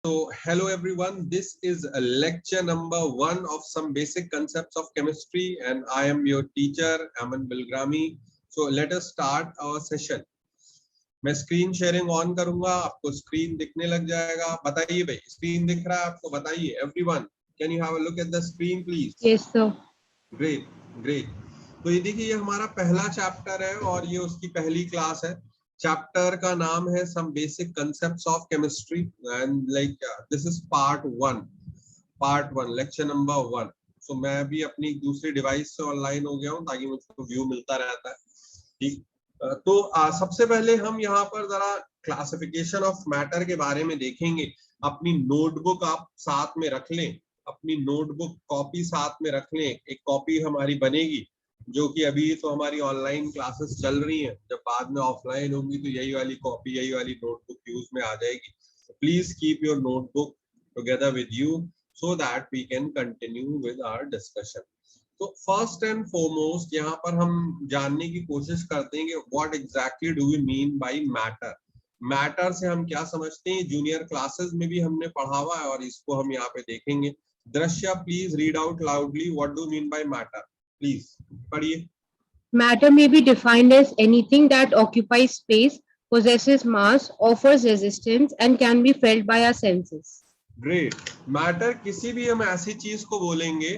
So hello everyone, this is a lecture number 1 of some basic concepts of chemistry and I am your teacher Aman Bilgrami. So let us start our session. मैं screen sharing on करूंगा, आपको screen दिखने लग जाएगा. बताइए भाई, screen दिख रहा है आपको? बताइए everyone, can you have a look at the screen please? Yes sir. Great great. तो ये देखिए, ये हमारा पहला चैप्टर है और ये उसकी पहली क्लास है. चैप्टर का नाम है some basic concepts of chemistry and like this is part 1 lecture number 1. So मैं भी अपनी दूसरी डिवाइस से ऑनलाइन हो गया हूँ ताकि मुझको व्यू मिलता रहता है. ठीक. तो सबसे पहले हम यहाँ पर जरा क्लासिफिकेशन ऑफ मैटर के बारे में देखेंगे. अपनी नोटबुक आप साथ में रख लें, अपनी नोटबुक कॉपी साथ में रख लें. एक कॉपी हमारी बनेगी जो कि अभी तो हमारी ऑनलाइन क्लासेस चल रही हैं, जब बाद में ऑफलाइन होंगी तो यही वाली कॉपी, यही वाली नोटबुक यूज में आ जाएगी. Please keep your notebook together with you so that we can continue with our discussion. तो फर्स्ट एंड फॉरमोस्ट यहाँ पर हम जानने की कोशिश करते हैं कि what exactly do we mean by matter. Matter से हम क्या समझते हैं? जूनियर क्लासेस में भी हमने पढ़ा हुआ है और इसको हम यहाँ पे देखेंगे. दृश्य, please read out loudly what do mean by matter. Please पढ़िए. Matter may be defined as anything that occupies space, possesses mass, offers resistance, and can be felt by our senses. Great. Matter किसी भी हम ऐसी चीज को बोलेंगे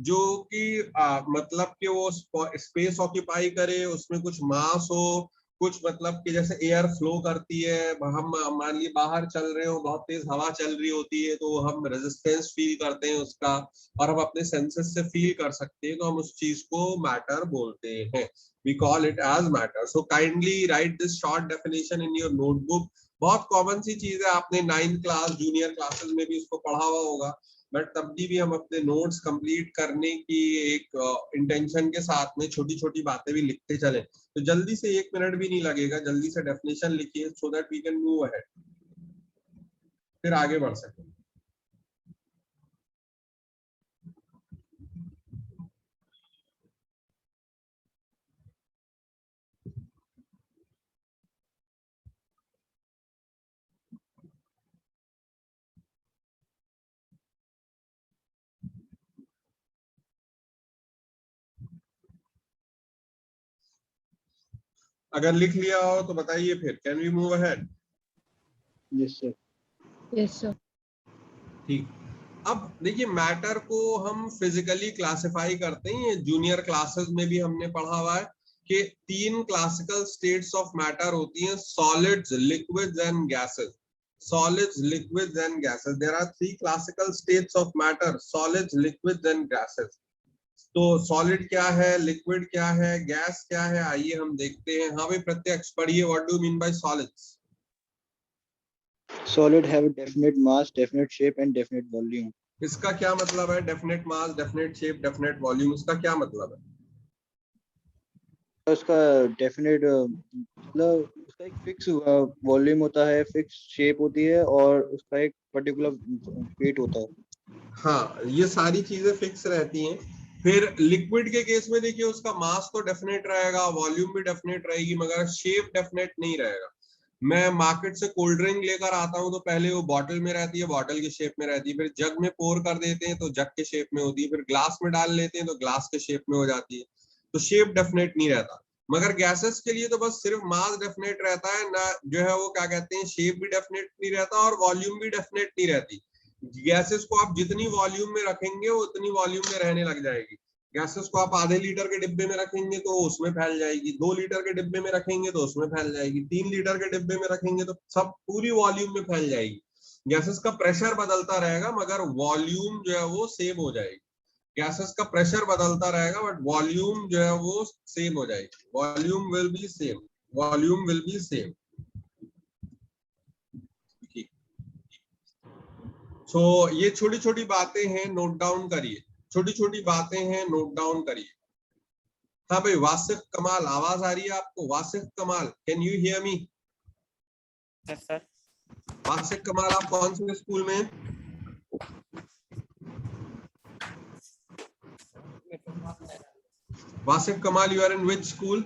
जो कि मतलब कि वो स्पेस ऑक्यूपाई करे, उसमें कुछ मास हो, कुछ मतलब कि जैसे एयर फ्लो करती है, हम मान लीजिए बाहर चल रहे हो, बहुत तेज हवा चल रही होती है तो हम रेजिस्टेंस फील करते हैं उसका, और हम अपने सेंसेस से फील कर सकते हैं, तो हम उस चीज को मैटर बोलते हैं. We call it as matter. So kindly write this short definition in your notebook. बहुत कॉमन सी चीज है, आपने 9th क्लास जूनियर क्लासेस में भी इसको पढ़ा हुआ होगा, बट तब भी हम अपने नोट्स कंप्लीट करने की एक इंटेंशन के साथ में छोटी छोटी बातें भी लिखते चले. तो जल्दी से 1 मिनट भी नहीं लगेगा, जल्दी से डेफिनेशन लिखिए so that we can move ahead, फिर आगे बढ़ सके. अगर लिख लिया हो तो बताइए फिर. Can we move ahead? Yes sir. Yes sir. ठीक. अब देखिए, मैटर को हम फिजिकली क्लासिफाई करते हैं. जूनियर क्लासेस में भी हमने पढ़ा हुआ है कि 3 क्लासिकल स्टेट्स ऑफ मैटर होती हैं: solids, liquids and gases. Solids, liquids and gases. There are 3 classical states of matter: solids, liquids and gases. तो सॉलिड क्या है, लिक्विड क्या है, गैस क्या है, आइए हम देखते हैं. हाँ भाई प्रत्यक्ष पढ़िए. What do mean by solids? Solid have definite mass, definite shape and definite volume. इसका क्या मतलब है? डेफिनेट मास, डेफिनेट शेप, डेफिनेट वॉल्यूम, इसका क्या मतलब है? उसका डेफिनेट मतलब उसका एक फिक्स वॉल्यूम होता है, फिक्स शेप होती है और उसका एक पर्टिकुलर वेट होता है. हाँ, ये सारी चीजें फिक्स रहती हैं. फिर लिक्विड के केस में देखिए, उसका मास तो डेफिनेट रहेगा, वॉल्यूम भी डेफिनेट रहेगी, मगर शेप डेफिनेट नहीं रहेगा. मैं मार्केट से कोल्ड ड्रिंक लेकर आता हूँ तो पहले वो बॉटल में रहती है, बॉटल के शेप में रहती है, फिर जग में पोर कर देते हैं तो जग के शेप में होती है, फिर ग्लास में डाल लेते हैं तो ग्लास के शेप में हो जाती है. तो शेप डेफिनेट नहीं रहता. मगर गैसेस के लिए तो बस सिर्फ मास डेफिनेट रहता है ना, जो है वो क्या कहते हैं, शेप भी डेफिनेट नहीं रहता और वॉल्यूम भी डेफिनेट नहीं रहती. गैसेस को आप जितनी वॉल्यूम में रखेंगे वो उतनी वॉल्यूम में रहने लग जाएगी. गैसेस को आप आधे लीटर के डिब्बे में रखेंगे तो उसमें फैल जाएगी, 2 लीटर के डिब्बे में रखेंगे तो उसमें फैल जाएगी, 3 लीटर के डिब्बे में रखेंगे तो सब पूरी वॉल्यूम में फैल जाएगी. गैसेस का प्रेशर बदलता रहेगा मगर वॉल्यूम जो है वो सेम हो जाएगी. गैसेस का प्रेशर बदलता रहेगा बट वॉल्यूम जो है वो सेम हो जाएगी. Volume will be same, volume will be same. So ये छोटी छोटी बातें हैं, नोट डाउन करिए. छोटी छोटी बातें हैं, नोट डाउन करिए. हाँ भाई, वासिफ कमाल, आवाज आ रही है आपको? Wasif Kamal, can you hear me? Yes sir. Wasif Kamal, आप कौन से स्कूल में हैं? Wasif Kamal, you are in which school?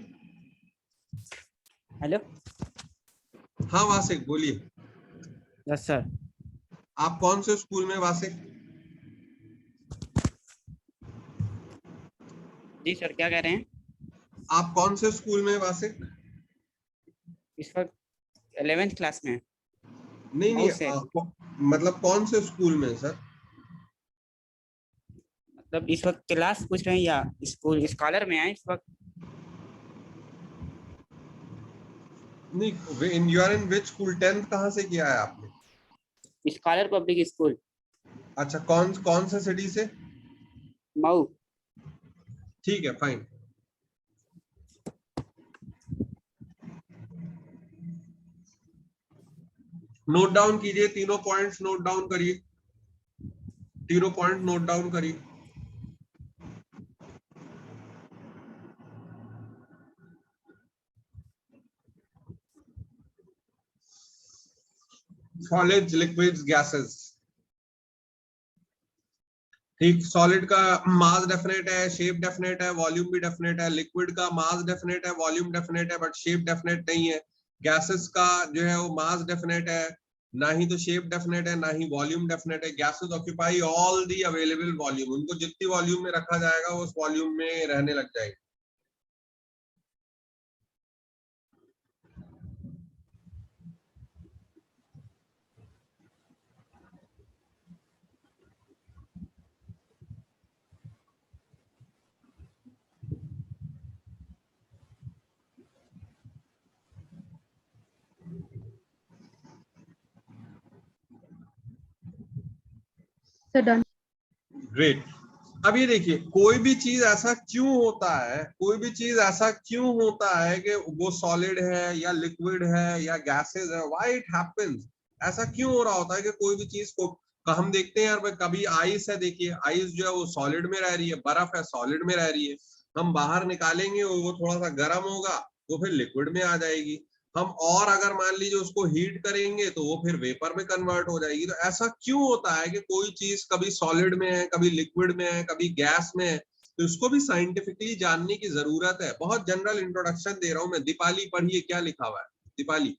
Hello. हाँ वासिफ बोलिए. Yes sir. आप कौन से स्कूल में वासिक? जी सर, क्या कह रहे हैं? आप कौन से स्कूल में वासिक? इस वक्त 11th क्लास में है। नहीं मऊ से। मतलब कौन से स्कूल में सर? मतलब इस वक्त क्लास पूछ रहे हैं या स्कूल स्कॉलर में है इस वक्त? नहीं, in you are in which school? 10th कहाँ से किया है आपने? स्कॉलर पब्लिक स्कूल, अच्छा, कौन कौन से सिटी से? मऊ। ठीक है, फाइन। नोट डाउन कीजिए, तीनों पॉइंट्स नोट डाउन करिए, तीनों पॉइंट नोट डाउन करिए। Solids, liquids, gases. ठीक, सॉलिड का मास डेफिनेट है, शेप डेफिनेट है, वॉल्यूम भी डेफिनेट है। लिक्विड का मास डेफिनेट है, वॉल्यूम डेफिनेट है, बट शेप डेफिनेट नहीं है। गैसेस का जो है वो मास डेफिनेट है, ना ही तो शेप डेफिनेट है, ना ही वॉल्यूम डेफिनेट है। Gases occupy all the available volume, उनको जितनी वॉल्यूम में रखा जाएगा वो उस वॉल्यूम में रहने लग जाएगी। So done. ग्रेट। अब ये देखिए, कोई भी चीज ऐसा क्यों होता है, कोई भी चीज ऐसा क्यों होता है कि वो सॉलिड है या लिक्विड है या गैसेस है, व्हाई इट हैपेंस? ऐसा क्यों हो रहा होता है कि कोई भी चीज को हम देखते हैं यार भाई, कभी आइस है, देखिए आइस जो है वो सॉलिड में रह रही है, बर्फ है सॉलिड में रह रही है, हम बाहर निकालेंगे वो थोड़ा सा गर्म होगा, वो फिर लिक्विड में आ जाएगी। हम और अगर मान लीजिए उसको हीट करेंगे तो वो फिर वेपर में कन्वर्ट हो जाएगी। तो ऐसा क्यों होता है कि कोई चीज कभी सॉलिड में है, कभी लिक्विड में है, कभी गैस में है? तो इसको भी साइंटिफिकली जानने की जरूरत है। बहुत जनरल इंट्रोडक्शन दे रहा हूं मैं। दीपाली पढ़िए क्या लिखा हुआ है, दीपाली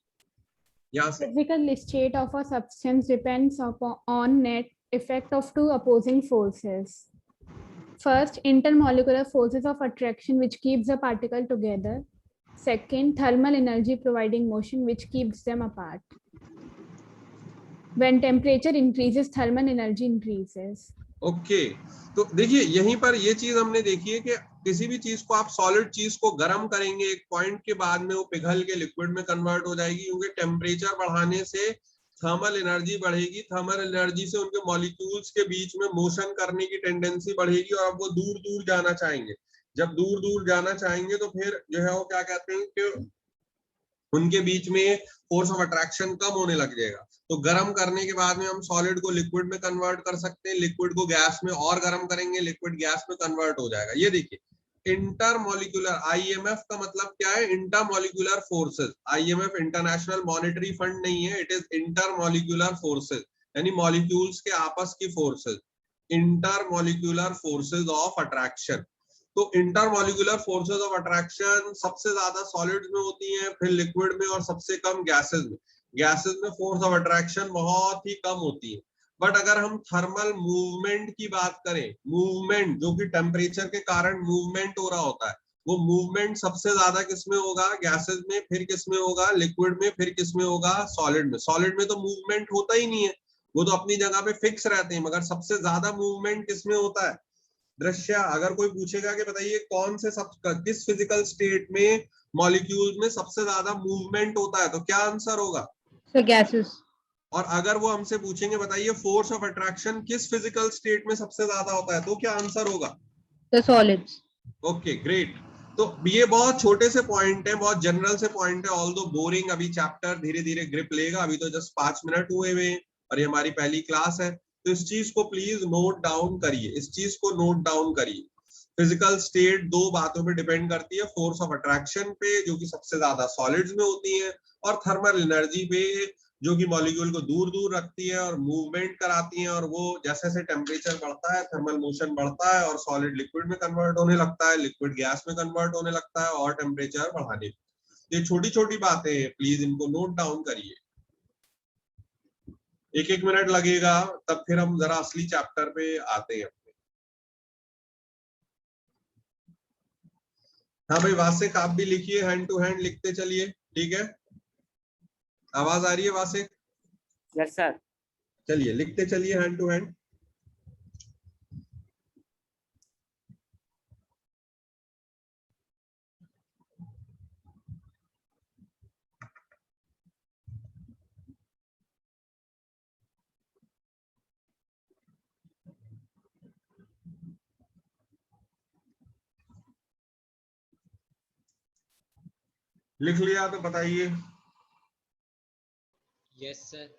यहाँ से। Physical state of a substance depends on net effect of two opposing forces. First, intermolecular forces of attraction which keeps the particle together. Second, thermal energy providing motion which keeps them apart. When temperature increases, thermal energy increases. Okay, तो देखिए यहीं पर ये चीज हमने देखी है कि किसी भी चीज को आप सॉलिड चीज को गर्म करेंगे, एक पॉइंट के बाद में वो पिघल के लिक्विड में कन्वर्ट हो जाएगी, क्योंकि टेम्परेचर बढ़ाने से थर्मल एनर्जी बढ़ेगी। थर्मल एनर्जी से उनके मॉलिक्यूल्स के बीच में मोशन करने की टेंडेंसी बढ़ेगी और अब वो दूर दूर जाना चाहेंगे। जब दूर दूर जाना चाहेंगे तो फिर जो है वो क्या कहते हैं कि उनके बीच में फोर्स ऑफ अट्रैक्शन कम होने लग जाएगा। तो गर्म करने के बाद में हम सॉलिड को लिक्विड में कन्वर्ट कर सकते हैं, लिक्विड को गैस में और गर्म करेंगे, लिक्विड गैस में कन्वर्ट हो जाएगा। ये देखिए इंटरमॉलिक्यूलर, आईएमएफ का मतलब क्या है? Intermolecular forces. IMF international monetary fund नहीं है, इट इज इंटरमॉलिक्यूलर फोर्सेस, यानी मॉलिक्यूल्स के आपस की forces, intermolecular forces of attraction. तो इंटरमॉलिक्यूलर फोर्सेस ऑफ अट्रैक्शन सबसे ज्यादा सॉलिड्स में होती हैं, फिर लिक्विड में, और सबसे कम गैसेस में। गैसेस में फोर्स ऑफ अट्रैक्शन बहुत ही कम होती है। बट अगर हम थर्मल मूवमेंट की बात करें, मूवमेंट जो कि टेम्परेचर के कारण मूवमेंट हो रहा होता है, वो मूवमेंट सबसे ज्यादा किसमें होगा? गैसेस में। फिर किसमें होगा? लिक्विड में। फिर किसमें होगा? सॉलिड में। सॉलिड में तो मूवमेंट होता ही नहीं है, वो तो अपनी जगह पे फिक्स रहते हैं। मगर सबसे ज्यादा मूवमेंट किसमें होता है? दृश्य। अगर कोई पूछेगा कि बताइए कौन से किस फिजिकल स्टेट में मॉलिक्यूल्स में सबसे ज्यादा मूवमेंट होता है, तो क्या आंसर होगा? So gases. और अगर वो हमसे पूछेंगे बताइए फोर्स ऑफ अट्रैक्शन किस फिजिकल स्टेट में सबसे ज्यादा होता है, तो क्या आंसर होगा? The solids. Okay, great. तो ये बहुत छोटे से पॉइंट है, बहुत जनरल से पॉइंट है, ऑल्दो बोरिंग। अभी चैप्टर धीरे धीरे ग्रिप लेगा, अभी तो जस्ट 5 मिनट हुए हुए और ये हमारी पहली क्लास है। तो इस चीज को प्लीज नोट डाउन करिए, इस चीज को नोट डाउन करिए। फिजिकल स्टेट दो बातों पे डिपेंड करती है, फोर्स ऑफ अट्रैक्शन पे जो कि सबसे ज्यादा सॉलिड्स में होती है, और थर्मल एनर्जी पे जो कि मॉलिक्यूल को दूर दूर रखती है और मूवमेंट कराती है। और वो जैसे जैसे टेम्परेचर बढ़ता है, थर्मल मोशन बढ़ता है और सॉलिड लिक्विड में कन्वर्ट होने लगता है, लिक्विड गैस में कन्वर्ट होने लगता है और टेम्परेचर बढ़ाने। ये छोटी छोटी बातें हैं, प्लीज इनको नोट डाउन करिए। एक एक मिनट लगेगा, तब फिर हम जरा असली चैप्टर पे आते हैं। हाँ भाई वासिक, आप भी लिखिए, हैंड टू हैंड लिखते चलिए, ठीक है? आवाज आ रही है वासिक? Yes sir. चलिए लिखते चलिए हैंड टू हैंड। लिख लिया तो बताइए। Yes sir.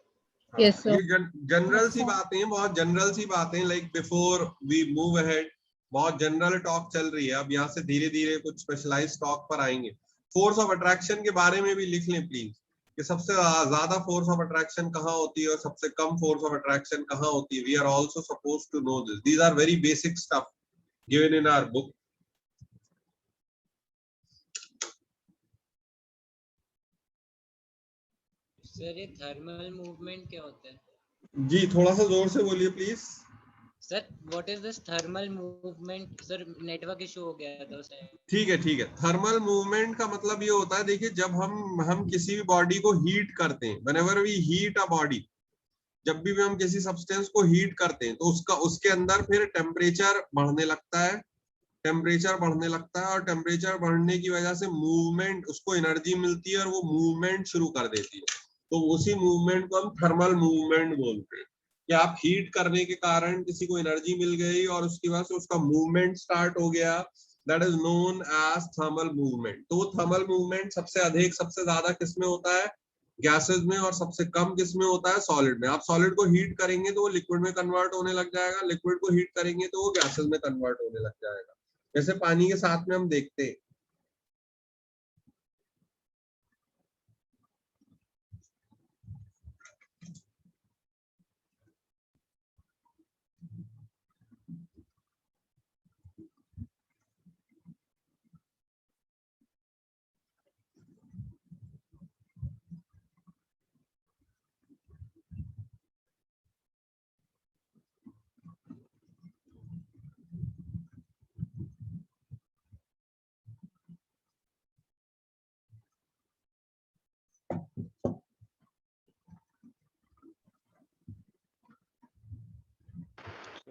Yes, sir. ये जनरल Yes, सी sir. बातें हैं, बहुत जनरल सी बातें, like before we move ahead बहुत जनरल टॉक चल रही है। अब यहाँ से धीरे धीरे कुछ स्पेशलाइज्ड टॉक पर आएंगे। फोर्स ऑफ अट्रैक्शन के बारे में भी लिख लें प्लीज, कि सबसे ज्यादा फोर्स ऑफ अट्रैक्शन कहाँ होती है और सबसे कम फोर्स ऑफ अट्रैक्शन कहाँ होती है। We are also supposed to know this, these are very basic stuff given in our book. Sir ये थर्मल मूवमेंट क्या होता है? जी थोड़ा सा जोर से बोलिए please. Sir what is this thermal movement? Sir network issue हो गया था उससे। ठीक है ठीक है, थर्मल मूवमेंट का मतलब ये होता है, देखिए जब हम किसी भी बॉडी को हीट करते हैं, whenever we heat a body, जब भी हम किसी सब्सटेंस को हीट करते हैं तो उसके अंदर फिर टेम्परेचर बढ़ने लगता है, टेम्परेचर बढ़ने लगता है, और टेम्परेचर बढ़ने की वजह से मूवमेंट, उसको एनर्जी मिलती है और वो मूवमेंट शुरू कर देती है। तो उसी मूवमेंट को हम थर्मल मूवमेंट बोलते हैं, कि आप हीट करने के कारण किसी को एनर्जी मिल गई और उसकी वजह से उसका मूवमेंट स्टार्ट हो गया, that is known as thermal movement. तो वो थर्मल मूवमेंट सबसे अधिक, सबसे ज्यादा किस में होता है? गैसेस में, और सबसे कम किस में होता है? सॉलिड में। आप सॉलिड को हीट करेंगे तो वो लिक्विड में कन्वर्ट होने लग जाएगा, लिक्विड को हीट करेंगे तो वो गैसेस में कन्वर्ट होने लग जाएगा, जैसे पानी के साथ में हम देखते हैं।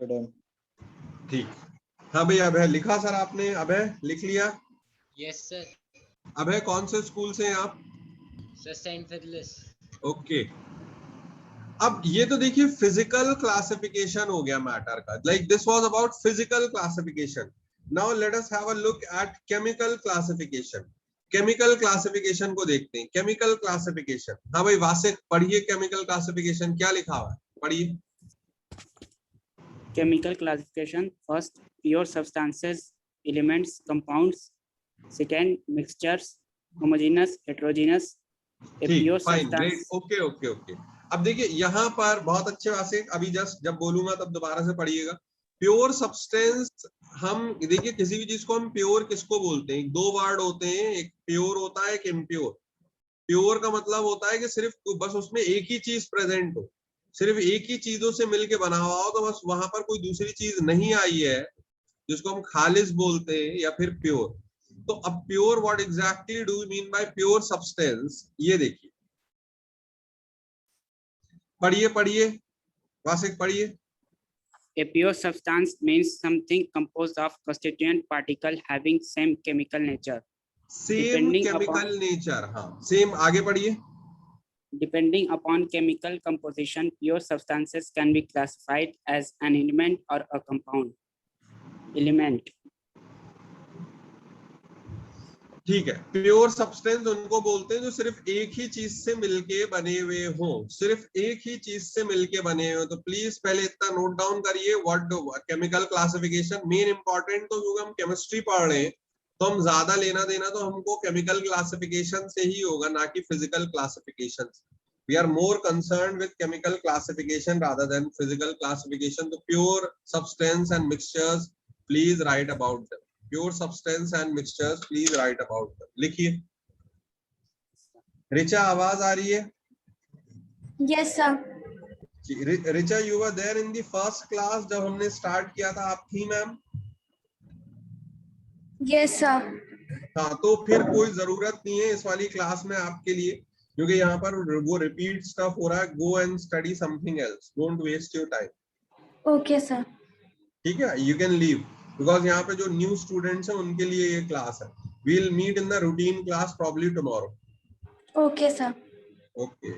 डन। ठीक, हाँ भैया अभय लिखा सर आपने? अभय लिख लिया? Yes sir. अभय कौन से स्कूल से हैं आप? Sir Saint Phyllis. ओके, अब ये तो देखिए फिजिकल क्लासिफिकेशन हो गया मैटर का, like this was about physical classification. Now let us have a look at chemical classification. Chemical classification को देखते हैं। केमिकल क्लासिफिकेशन, हाँ भाई वासिक पढ़िए, केमिकल क्लासिफिकेशन क्या लिखा हुआ है, पढ़िए। Chemical classification: first, pure substances, elements, compounds. Second, mixtures, homogeneous, heterogeneous. A ठीक, pure fine, great, substance. Okay okay okay. अब देखिए यहाँ पर बहुत अच्छे वासिक, अभी जस्ट जब बोलूंगा तब दोबारा से पढ़िएगा। प्योर सब्सटेंस, हम देखिए किसी भी चीज को हम प्योर किसको बोलते हैं? दो वर्ड होते हैं, एक प्योर होता है, एक इम्प्योर। प्योर का मतलब होता है कि सिर्फ बस उसमें एक ही चीज प्रेजेंट हो, सिर्फ एक ही चीजों से मिलके बना हुआ हो, तो बस वहां पर कोई दूसरी चीज नहीं आई है, जिसको हम खालिस बोलते हैं या फिर प्योर। तो अब pure, what exactly do we mean by pure substance? ये देखिए, पढ़िए पढ़िए वासिक पढ़िए। A pure substance means something composed of constituent particle having same chemical nature. Same Depending chemical nature, हाँ सेम, आगे पढ़िए। Depending upon chemical composition, pure substances can be classified as an element or a compound. Element. ठीक है, pure substance उनको बोलते हैं जो सिर्फ एक ही चीज से मिलके बने हुए हो, सिर्फ एक ही चीज से मिलके बने हुए हो। तो प्लीज पहले इतना नोट डाउन करिए, what chemical classification main important. तो क्योंकि हम केमिस्ट्री पढ़ रहे हैं तो हम ज्यादा लेना देना तो हमको केमिकल क्लासिफिकेशन से ही होगा, ना कि physical classification. We are more concern with chemical classification rather than physical classification. तो pure substance and mixtures, please write about them. Pure substance and mixtures, please write about them. लिखिए। रिचा आवाज आ रही है? Yes, sir. Richa, you were there in the first class जब हमने start किया था, आप थी मैम? Yes sir. हाँ, तो फिर कोई जरूरत नहीं है इस वाली क्लास में आपके लिए, क्योंकि यहाँ पर वो रिपीट स्टफ हो रहा है. Go and study something else, don't waste your time. Okay sir. ठीक है, यू कैन लीव, बिकॉज यहाँ पे जो न्यू स्टूडेंट्स हैं उनके लिए ये क्लास है. We will meet in the routine class probably tomorrow. Okay sir. Okay.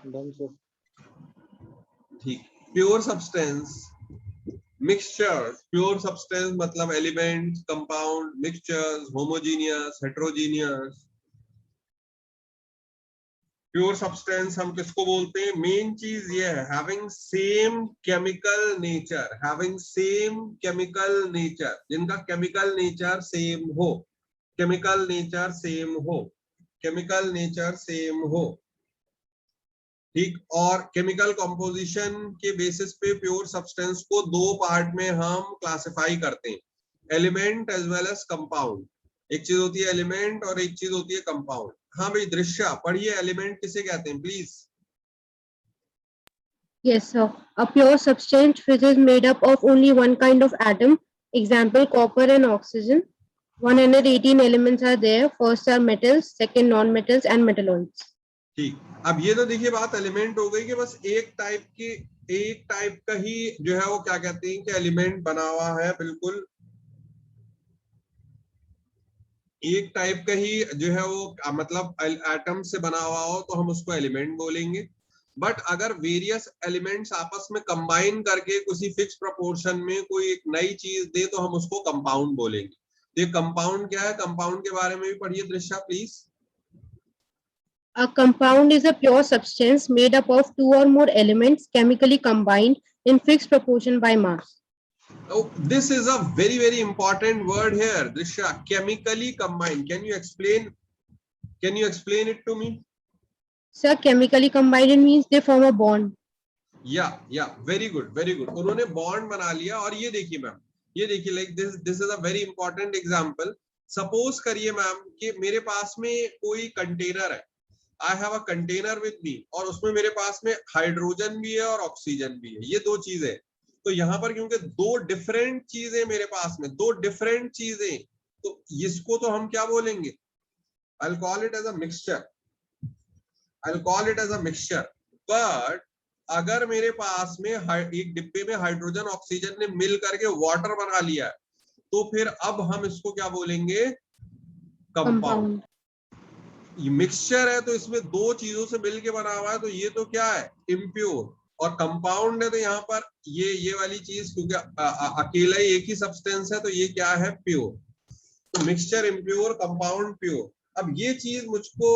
Done sir. ठीक. Pure substance, mixture. Pure substance मतलब elements, compound, mixtures, homogeneous, heterogeneous. Pure substance हम किसको बोलते हैं? मेन चीज ये है, having same chemical nature, having same chemical nature, जिनका केमिकल नेचर सेम हो, केमिकल नेचर सेम हो, केमिकल नेचर सेम हो. ठीक. और केमिकल कंपोजिशन के बेसिस पे प्योर सब्सटेंस को दो पार्ट में हम क्लासिफाई करते हैं, element as well as compound. एक चीज होती है एलिमेंट और एक चीज होती है कंपाउंड. हाँ भाई दृश्या, पढ़िए एलिमेंट किसे कहते हैं please. Yes, sir. A pure substance which is made up of only one kind of atom. Example, copper and oxygen. 118 elements are there. First are metals, second non-metals and metalloids. ठीक. अब ये तो देखिए बात element हो गई कि बस एक टाइप का ही जो है वो क्या कहते हैं कि एलिमेंट बना हुआ है, बिल्कुल एक टाइप का ही जो है वो मतलब एटम से बना हुआ हो तो हम उसको एलिमेंट बोलेंगे. बट अगर वेरियस एलिमेंट्स आपस में कंबाइन करके किसी फिक्स प्रोपोर्शन में कोई एक नई चीज दे तो हम उसको कंपाउंड बोलेंगे. तो ये कंपाउंड क्या है, कंपाउंड के बारे में भी पढ़िए दृश्या please. A compound is a pure substance made up of two or more elements chemically combined in fixed proportion by mass. Oh, this is a very very important word here, Drisha. Chemically combined. Can you explain it to me? Sir, chemically combined means they form a bond. Yeah, very good, very good. उन्होंने bond बना लिया. और ये देखिए ma'am, ये देखिए like this is a very important example. Suppose करिए ma'am कि मेरे पास में कोई कंटेनर है, I have a container with me, और उसमें मेरे पास में हाइड्रोजन भी है और ऑक्सीजन भी है, ये दो चीजें. तो यहाँ पर क्योंकि दो डिफरेंट चीजें मेरे पास में, दो डिफरेंट चीजें, तो इसको तो हम क्या बोलेंगे? I will call it as a mixture, I will call it as a mixture. But अगर मेरे पास में एक डिब्बे में हाइड्रोजन ऑक्सीजन ने मिल करके वाटर बना लिया है, तो फिर अब हम इसको क्या बोलेंगे? कंपाउंड. ये मिक्सचर है तो इसमें दो चीजों से मिलके बना हुआ है, तो ये तो क्या है? इम्प्योर. और कंपाउंड है तो यहाँ पर ये वाली चीज, क्योंकि अकेला ही एक ही सब्सटेंस है, तो ये क्या है? प्योर. तो मिक्सचर इम्प्योर, कंपाउंड प्योर. अब ये चीज मुझको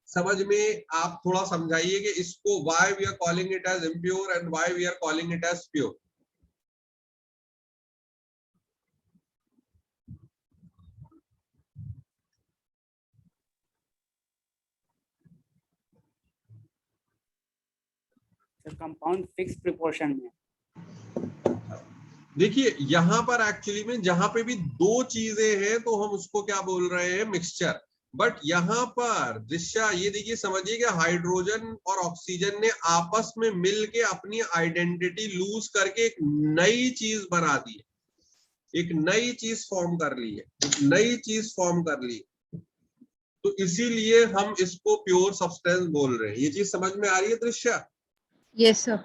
समझ में आप थोड़ा समझाइए कि इसको why we are calling it as impure and why we are calling it as pure. Compound fix proportion में. देखिए यहाँ पर एक्चुअली में जहां पे भी दो चीजें हैं तो हम उसको क्या बोल रहे हैं? मिक्सचर. बट यहाँ पर दृश्या ये देखिए, समझिए कि हाइड्रोजन और ऑक्सीजन ने आपस में मिलके अपनी आइडेंटिटी लूज करके एक नई चीज बना दी है, एक नई चीज फॉर्म कर ली है, एक नई चीज फॉर्म कर ली. तो इसीलिए हम इसको प्योर सब्सटेंस बोल रहे हैं. ये चीज समझ में आ रही है दृश्या? Yes, sir.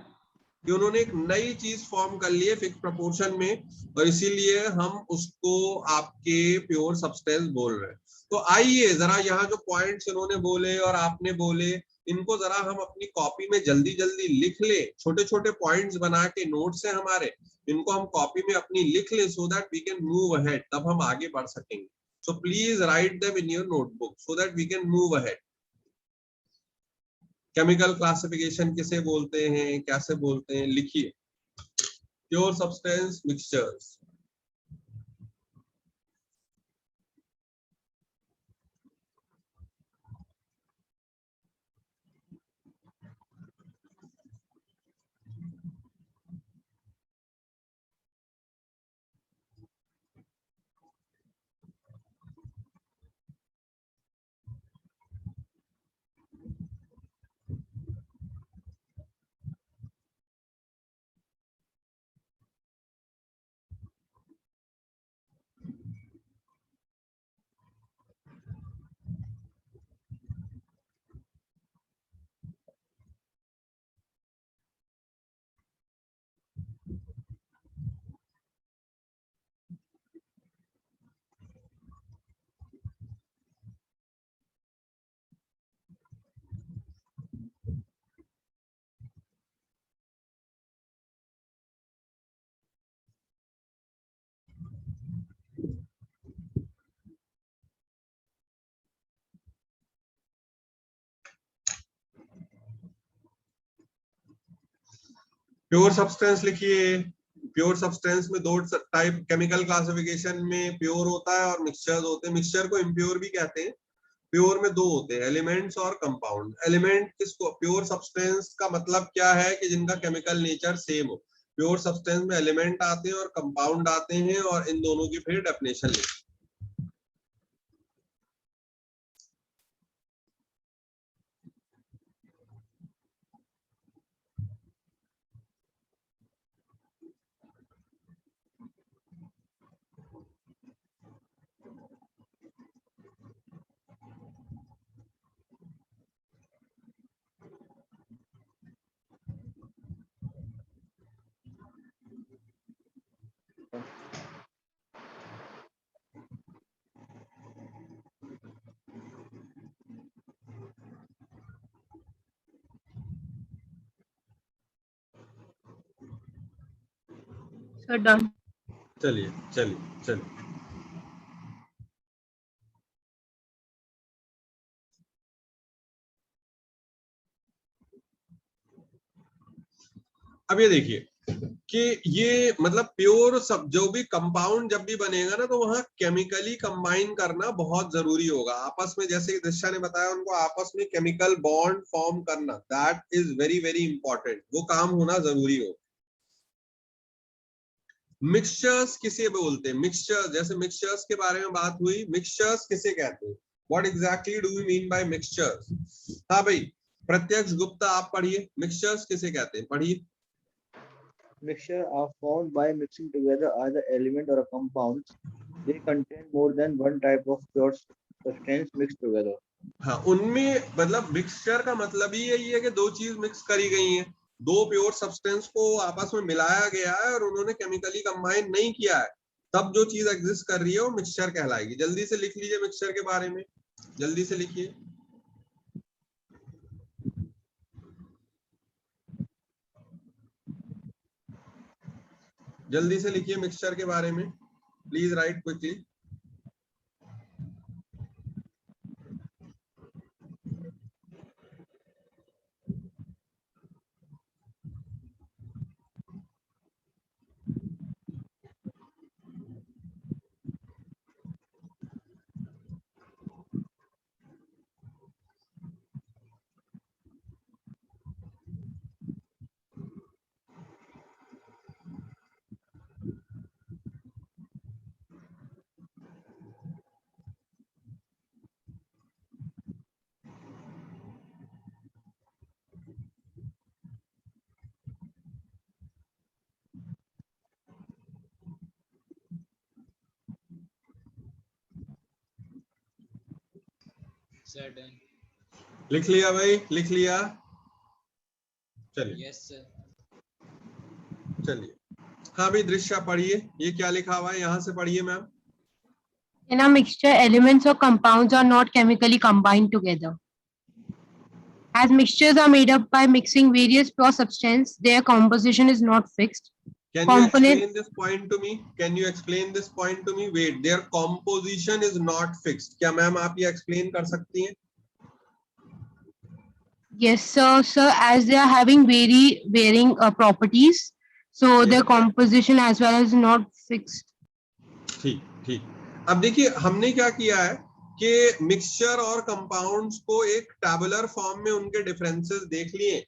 कि उन्होंने एक नई चीज फॉर्म कर ली है फिक्स प्रोपोर्शन में, और इसीलिए हम उसको आपके प्योर सब्सटेंस बोल रहे हैं. तो आइए जरा यहाँ जो पॉइंट्स इन्होंने बोले और आपने बोले, इनको जरा हम अपनी कॉपी में जल्दी जल्दी लिख ले. छोटे छोटे पॉइंट्स बना के नोट्स है हमारे, इनको हम कॉपी में अपनी लिख ले, so that we can move ahead, तब हम आगे बढ़ सकेंगे. So please write them in your notebook so that we can move ahead. Chemical classification किसे बोलते हैं, कैसे बोलते हैं, लिखिए। Pure substance, mixtures. Pure substance लिखिए। प्योर सब्सटेंस में दो टाइप केमिकल क्लासिफिकेशन में प्योर होता है और मिक्सचर्स होते हैं। मिक्सचर को इम्प्योर भी कहते हैं। प्योर में दो होते हैं, एलिमेंट्स और कंपाउंड। एलिमेंट किसको, प्योर सब्सटेंस का मतलब क्या है कि जिनका केमिकल नेचर सेम हो। प्योर सब्सटेंस में एलिमेंट आते हैं और कंपाउंड आते हैं, और इन दोनों की फिर डेफिनेशन लिखिए। So done. चलिए चलिए चलिए। अब ये देखिए कि ये मतलब प्योर सब जो भी कंपाउंड जब भी बनेगा ना, तो वहां केमिकली कंबाइन करना बहुत जरूरी होगा आपस में। जैसे दिशा ने बताया, उनको आपस में केमिकल बॉन्ड फॉर्म करना, that is very very important. वो काम होना जरूरी हो। मिक्सचर्स किसे बोलते हैं? मिक्सचर, जैसे मिक्सचर्स के बारे में बात हुई, मिक्सचर्स किसे कहते हैं? What exactly do you mean by mixtures? हाँ भाई, प्रत्यक्ष गुप्ता आप पढ़िए, मिक्सचर्स किसे कहते हैं, पढ़िए। Mixture are formed by mixing together either element or a compounds. They contain more than one type of pure substance mixed together. हाँ, उनमें मतलब मिक्सचर का मतलब ही यही है कि दो चीज मिक्स करी गई हैं, दो प्योर सब्सटेंस को आपस में मिलाया गया है और उन्होंने केमिकली कंबाइन नहीं किया है, तब जो चीज एग्जिस्ट कर रही है वो मिक्सचर कहलाएगी। जल्दी से लिख लीजिए मिक्सचर के बारे में, जल्दी से लिखिए। जल्दी से लिखिए मिक्सचर के बारे में, please right quickly. Sir done. लिख लिया भाई, लिख लिया? चलिए यस सर। चलिए। हाँ भाई दृश्य पढ़िए, ये क्या लिखा हुआ है, यहाँ से पढ़िए ma'am. In a mixture, elements or compounds are not chemically combined together. As mixtures are made up by mixing various pure substances, their composition is not fixed. Can you Component explain this point to me? Can you explain this point to me? Wait, their composition is not fixed. क्या ma'am आप ये explain कर सकती हैं? Yes, sir, as they are having varying properties, so their Yes. composition as well as not fixed. ठीक ठीक. अब देखिए हमने क्या किया है कि मिक्सचर और कंपाउंड्स को एक टैबुलर फॉर्म में उनके डिफरेंसेस देख लिए,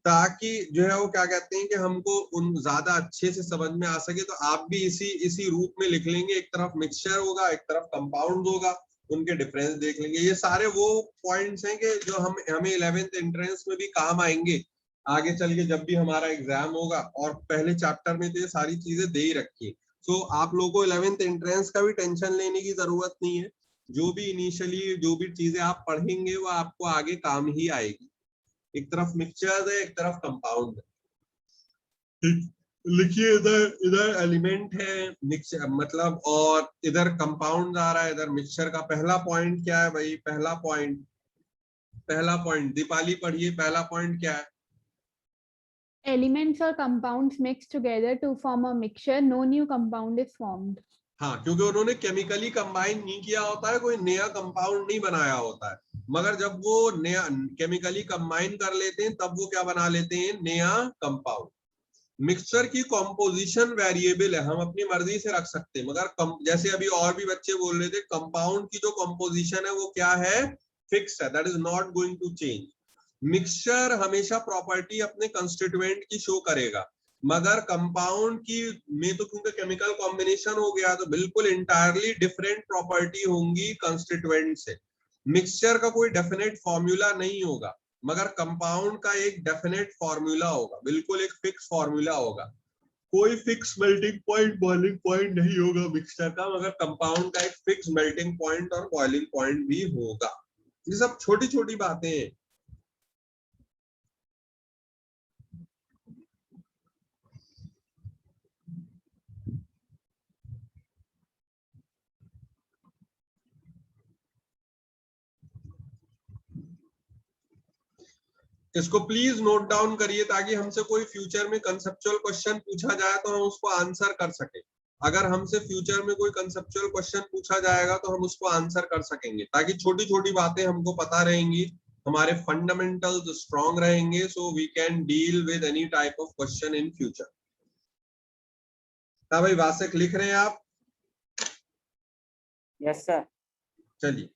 ताकि जो है वो क्या कहते हैं कि हमको उन ज्यादा अच्छे से समझ में आ सके. तो आप भी इसी रूप में लिख लेंगे, एक तरफ मिक्सचर होगा, एक तरफ कंपाउंड होगा, उनके डिफरेंस देख लेंगे. ये सारे वो पॉइंट्स हैं कि जो हमें 11th एंट्रेंस में भी काम आएंगे आगे चल के जब भी हमारा एग्जाम होगा. और पहले चैप्टर में तो ये सारी चीजें दे ही रखी. तो आप लोगों को 11th एंट्रेंस का भी टेंशन लेने की जरूरत नहीं है. जो भी इनिशियली जो भी चीजें आप पढ़ेंगे वो आपको आगे काम ही आएगी. एक तरफ मिक्सचर है, एक तरफ कंपाउंड है. लिखिए इधर एलिमेंट है मिक्सचर मतलब, और इधर कंपाउंड आ रहा है, इधर मिक्सचर का. पहला पॉइंट क्या है भाई? पहला पॉइंट दीपाली पढ़िए. पहला पॉइंट क्या है? Elements or compounds mixed together to form a mixture. No new compound is formed. हाँ, क्योंकि उन्होंने केमिकली कंबाइन नहीं किया होता है, कोई नया कंपाउंड नहीं बनाया होता है. मगर जब वो नया केमिकली कंबाइन कर लेते हैं तब वो क्या बना लेते हैं? नया कंपाउंड. मिक्सचर की कॉम्पोजिशन वेरिएबल है, हम अपनी मर्जी से रख सकते हैं. मगर जैसे अभी और भी बच्चे बोल रहे थे, कंपाउंड की जो कॉम्पोजिशन है वो क्या है? फिक्स है, that is not going to change. Mixture हमेशा प्रॉपर्टी अपने कंस्टिट्यूएंट की शो करेगा, मगर कंपाउंड की में तो क्योंकि केमिकल कॉम्बिनेशन हो गया तो बिल्कुल इंटायरली डिफरेंट प्रॉपर्टी होंगी कंस्टिट्यूएंट से. मिक्सचर का कोई डेफिनेट फॉर्मूला नहीं होगा, मगर कंपाउंड का एक डेफिनेट फॉर्मूला होगा, बिल्कुल एक फिक्स फॉर्मूला होगा. कोई fix melting point boiling point नहीं होगा मिक्सचर का, मगर कंपाउंड का एक फिक्स मेल्टिंग पॉइंट और बॉइलिंग पॉइंट भी होगा. ये सब छोटी छोटी बातें हैं. इसको प्लीज नोट डाउन करिए ताकि हमसे कोई फ्यूचर में कंसेप्चुअल क्वेश्चन पूछा जाए तो हम उसको आंसर कर सके. अगर हमसे फ्यूचर में कोई कंसेप्चुअल क्वेश्चन पूछा जाएगा तो हम उसको आंसर कर सकेंगे, ताकि छोटी छोटी बातें हमको पता रहेंगी, हमारे फंडामेंटल्स स्ट्रांग रहेंगे, so we can deal with any type of question in future. हाँ भाई वासिक, लिख रहे हैं आप? Yes sir. चलिए.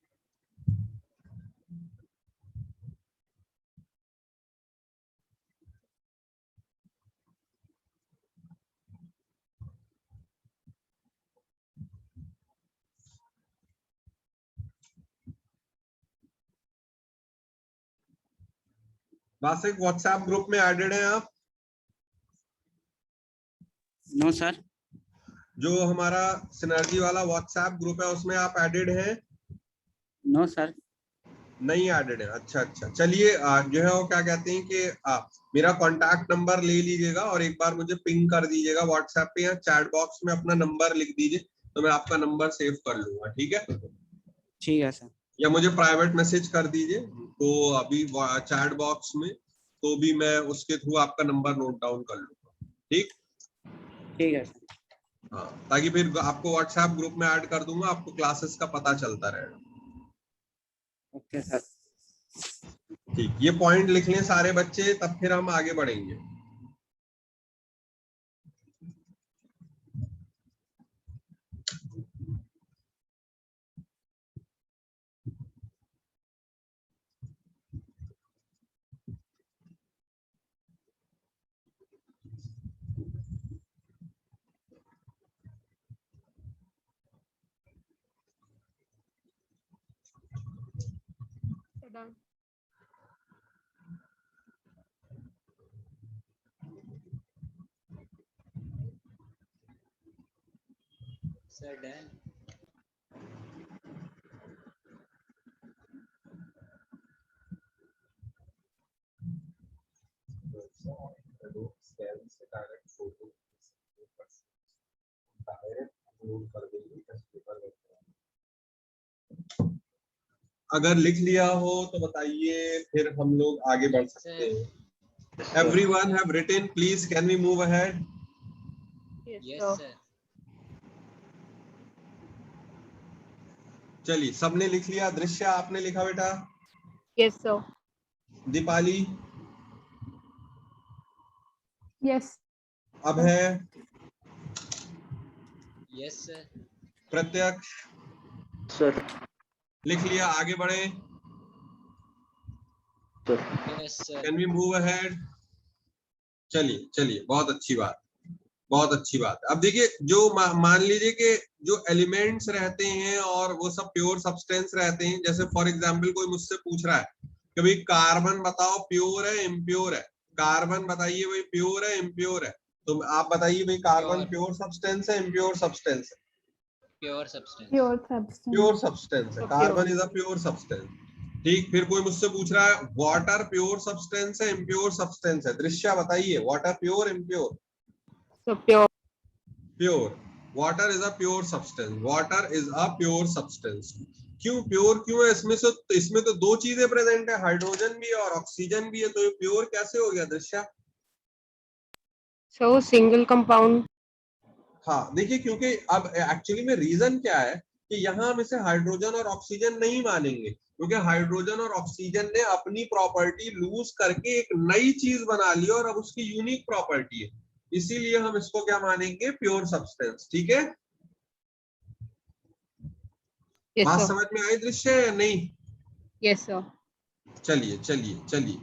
वासिक, व्हाट्सएप ग्रुप में एडेड हैं आप? No sir. जो हमारा सिनर्जी वाला व्हाट्सएप ग्रुप है उसमें आप एडेड हैं? No sir. नहीं एडेड है. अच्छा, चलिए. जो है वो क्या कहते हैं कि मेरा कांटेक्ट नंबर ले लीजिएगा और एक बार मुझे पिंग कर दीजिएगा व्हाट्सएप पे, या चैट बॉक्स में अपना नंबर लिख दीजिए तो मैं आपका नंबर सेव कर लूंगा. ठीक है? ठीक है सर. या मुझे प्राइवेट मैसेज कर दीजिए तो अभी चैट बॉक्स में, तो भी मैं उसके थ्रू आपका नंबर नोट डाउन कर लूंगा. ठीक है सर. हाँ, ताकि फिर आपको व्हाट्सएप ग्रुप में ऐड कर दूंगा, आपको क्लासेस का पता चलता रहेगा. Okay sir. ठीक, ये पॉइंट लिख लें सारे बच्चे, तब फिर हम आगे बढ़ेंगे. Sir done. अगर लिख लिया हो तो बताइए, फिर हम लोग आगे बढ़ सकते हैं. Everyone have written, please can we move ahead? Yes sir. चलिए, सबने लिख लिया. दृश्य, आपने लिखा बेटा? Yes, sir. दीपाली, Yes. अब है यस सर। प्रत्यक्ष, सर। लिख लिया, आगे बढ़े। Yes sir. Can we move ahead? चलिए चलिए, बहुत अच्छी बात, बहुत अच्छी बात। अब देखिए, जो मान लीजिए कि जो एलिमेंट्स रहते हैं और वो सब प्योर सब्सटेंस रहते हैं, जैसे फॉर एग्जांपल कोई मुझसे पूछ रहा है कि भाई कार्बन बताओ प्योर है इम्प्योर है, कार्बन बताइए भाई प्योर है इम्प्योर है, तो आप बताइए भाई कार्बन प्योर सब्सटेंस है इम्प्योर सब्सटेंस है? Pure substance. Pure substance. Pure substance है, carbon is a pure substance. ठीक, फिर कोई मुझसे पूछ रहा है वाटर प्योर सब्सटेंस है इम्प्योर सब्सटेंस है? दृश्य बताइए, water pure impure? So pure. Pure, water is a pure substance, water is a pure substance. क्यों प्योर क्यों है? इसमें तो दो चीजें प्रेजेंट है, हाइड्रोजन भी है और ऑक्सीजन भी है, तो ये प्योर कैसे हो गया दृश्य? So single compound. हाँ देखिए, क्योंकि अब एक्चुअली में रीजन क्या है कि यहाँ हम इसे हाइड्रोजन और ऑक्सीजन नहीं मानेंगे, क्योंकि हाइड्रोजन और ऑक्सीजन ने अपनी प्रॉपर्टी लूज करके एक नई चीज बना ली और अब उसकी यूनिक प्रॉपर्टी है, इसीलिए हम इसको क्या मानेंगे? Pure substance. ठीक है, Yes बात sir. समझ में आई दृश्य या नहीं? Yes sir. चलिए चलिए चलिए,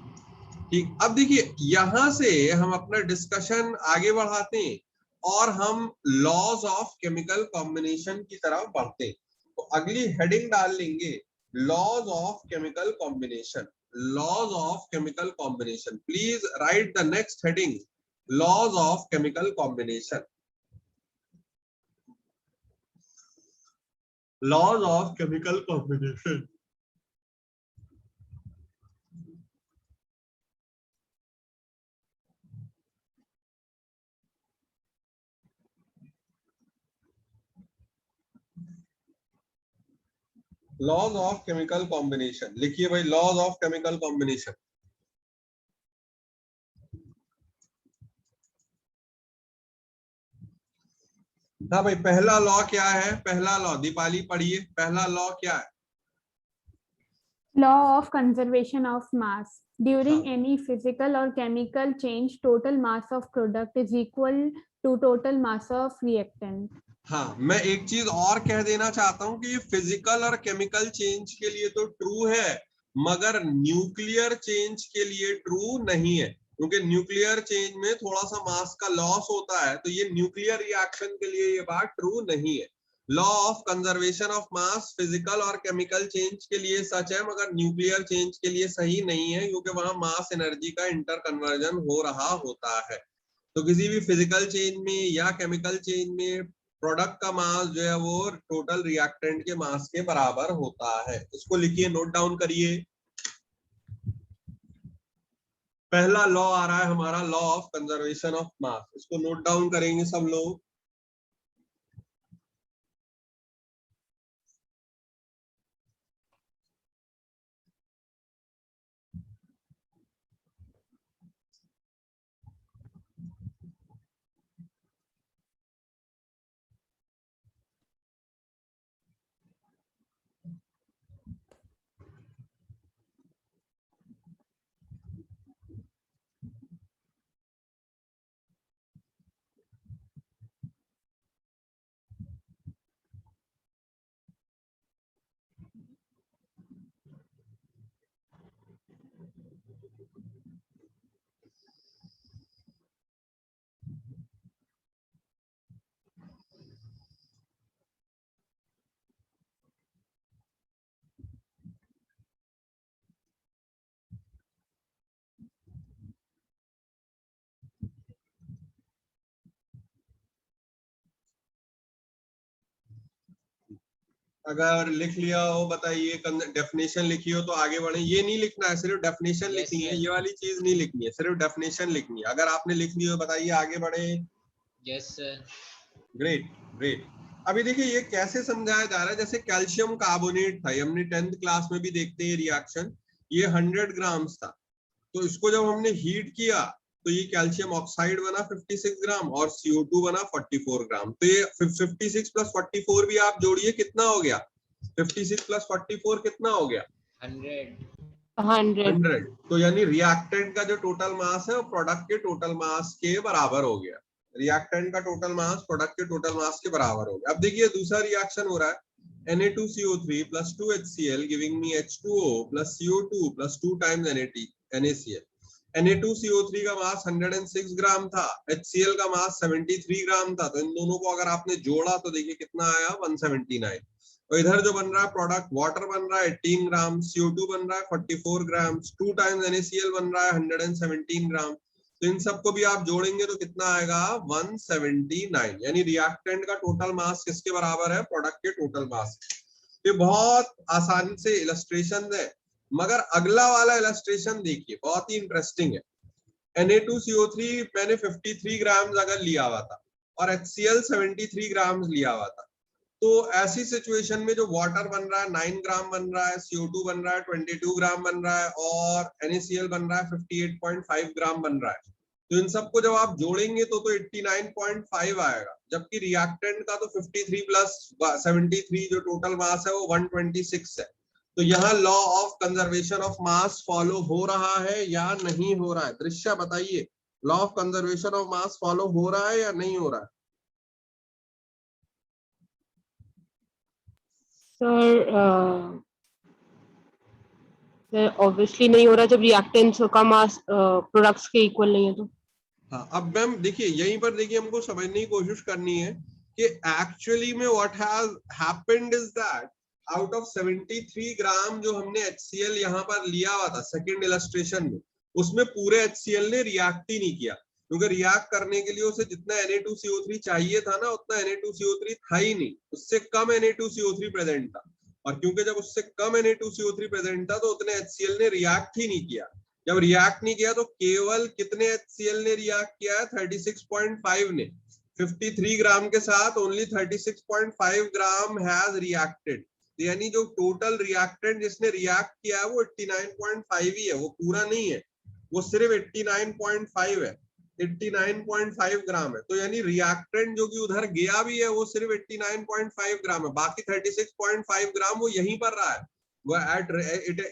ठीक। अब देखिए, यहां से हम अपना डिस्कशन आगे बढ़ाते हैं और हम लॉज ऑफ केमिकल कॉम्बिनेशन की तरफ बढ़ते हैं। तो अगली हेडिंग डाल लेंगे, laws of chemical combination. Laws of chemical combination, please write the next heading, laws of chemical combination. Laws of chemical combination. Laws of chemical combination लिखिए भाई, लॉज ऑफ केमिकल कॉम्बिनेशन। हाँ भाई, पहला लॉ क्या है? पहला लॉ दीपाली पढ़िए, पहला लॉ क्या है? Law of conservation of mass. During हाँ। any physical or chemical change, total mass of product is equal to total mass of reactant. हाँ, मैं एक चीज और कह देना चाहता हूँ कि ये फिजिकल और केमिकल चेंज के लिए तो ट्रू है, मगर न्यूक्लियर चेंज के लिए ट्रू नहीं है, क्योंकि न्यूक्लियर चेंज में थोड़ा सा मास का लॉस होता है, तो ये न्यूक्लियर रिएक्शन के लिए ये बात ट्रू नहीं है। Law of conservation of mass physical और केमिकल चेंज के लिए सच है, मगर न्यूक्लियर चेंज के लिए सही नहीं है, क्योंकि वहां मास एनर्जी का इंटर कन्वर्जन हो रहा होता है। तो किसी भी फिजिकल चेंज में या केमिकल चेंज में प्रोडक्ट का मास जो है वो टोटल रिएक्टेंट के मास के बराबर होता है। इसको लिखिए, नोट डाउन करिए। पहला लॉ आ रहा है हमारा, लॉ ऑफ कंजर्वेशन ऑफ मास, इसको नोट डाउन करेंगे सब लोग। अगर लिख लिया हो बताइए, डेफिनेशन लिखी हो तो आगे बढ़े। ये नहीं लिखना है, सिर्फ डेफिनेशन लिखनी है, ये वाली चीज नहीं लिखनी है, सिर्फ डेफिनेशन लिखनी है। अगर आपने लिख ली हो बताइए, आगे बढ़े। Yes sir. Great great. अभी देखिए ये कैसे समझाया जा रहा है, जैसे कैल्शियम कार्बोनेट था, ये हमने 10th क्लास में भी देखते हैं रिएक्शन, ये 100 ग्राम्स था, तो इसको जब हमने हीट किया तो ये कैल्शियम ऑक्साइड बना 56 ग्राम और CO2 बना 44 ग्राम। तो ये 56 प्लस 44 भी आप जोड़िए, कितना हो गया? 56 प्लस 44 कितना हो गया? 100। 100. 100। तो यानी रिएक्टेंट का जो टोटल मास है वो प्रोडक्ट के टोटल मास के बराबर हो गया। रिएक्टेंट का टोटल मास प्रोडक्ट के टोटल मास के बराबर हो गया। अब देखिए दूसरा रिएक्शन हो रहा है, Na2CO3 plus 2HCl giving me H2O plus CO2 plus 2 times NaCl। Na2CO3 का मास 106 ग्राम था, HCl का मास 73 ग्राम था, तो इन दोनों को अगर आपने जोड़ा तो देखिए कितना आया 179। और इधर जो बन रहा है प्रोडक्ट, वाटर बन रहा है 18 ग्राम, CO2 बन रहा है 44 ग्राम, 2 टाइम्स NaCl बन रहा है 117 ग्राम। तो इन सबको भी आप जोड़ेंगे तो कितना आएगा 179। यानी रिएक्टेंट का टोटल मास किसके बराबर है, प्रोडक्ट के टोटल मास। ये बहुत आसानी से इलस्ट्रेशन है, मगर अगला वाला इलस्ट्रेशन देखिए बहुत ही इंटरेस्टिंग है। Na2CO3 मैंने 53 ग्राम अगर लिया हुआ था और HCl 73 ग्राम लिया हुआ था, तो ऐसी सिचुएशन में जो वाटर बन रहा है 9 ग्राम बन रहा है, CO2 बन रहा है 22 ग्राम बन रहा है और NaCl बन रहा है 58.5 ग्राम बन रहा है। तो इन सबको जब आप जोड़ेंगे तो 89.5 आएगा, जबकि रिएक्टेंट का तो 53 प्लस 73 जो टोटल मास है वो 126 है। तो यहाँ law of conservation of mass follow हो रहा है या नहीं हो रहा है? दृश्य बताइए, law of conservation of mass follow हो रहा है या नहीं हो रहा है? सर ऑब्वियसली नहीं हो रहा जब रिएक्टेंट्स का मास प्रोडक्ट्स के इक्वल नहीं है तो। हाँ, अब मैम देखिए यहीं पर देखिए हमको समझने की कोशिश करनी है कि एक्चुअली में what has happened is that out of 73 ग्राम जो हमने HCl यहाँ पर लिया हुआ था सेकंड इलस्ट्रेशन में, उसमें पूरे HCl ने रिएक्ट ही नहीं किया, क्योंकि रिएक्ट करने के लिए उसे जितना Na2CO3 चाहिए था ना उतना Na2CO3 था ही नहीं, उससे कम Na2CO3 प्रेजेंट था। और क्योंकि जब उससे कम Na2CO3 प्रेजेंट था तो उतने HCl ने रिएक्ट ही नहीं किया। जब रिएक्ट नहीं किया तो केवल कितने HCl ने रिएक्ट किया है, 36.5 ने। 53 ग्राम के साथ ओनली 36.5 ग्राम हैज रिएक्टेड। यानी जो टोटल रिएक्टेंट जिसने रिएक्ट किया है वो 89.5 ही है, वो पूरा नहीं है, वो सिर्फ 89.5 है, 89.5 ग्राम है। तो यानी रिएक्टेंट जो कि उधर गया भी है वो सिर्फ 89.5 ग्राम है, बाकी 36.5 ग्राम वो यहीं पर रहा है, वो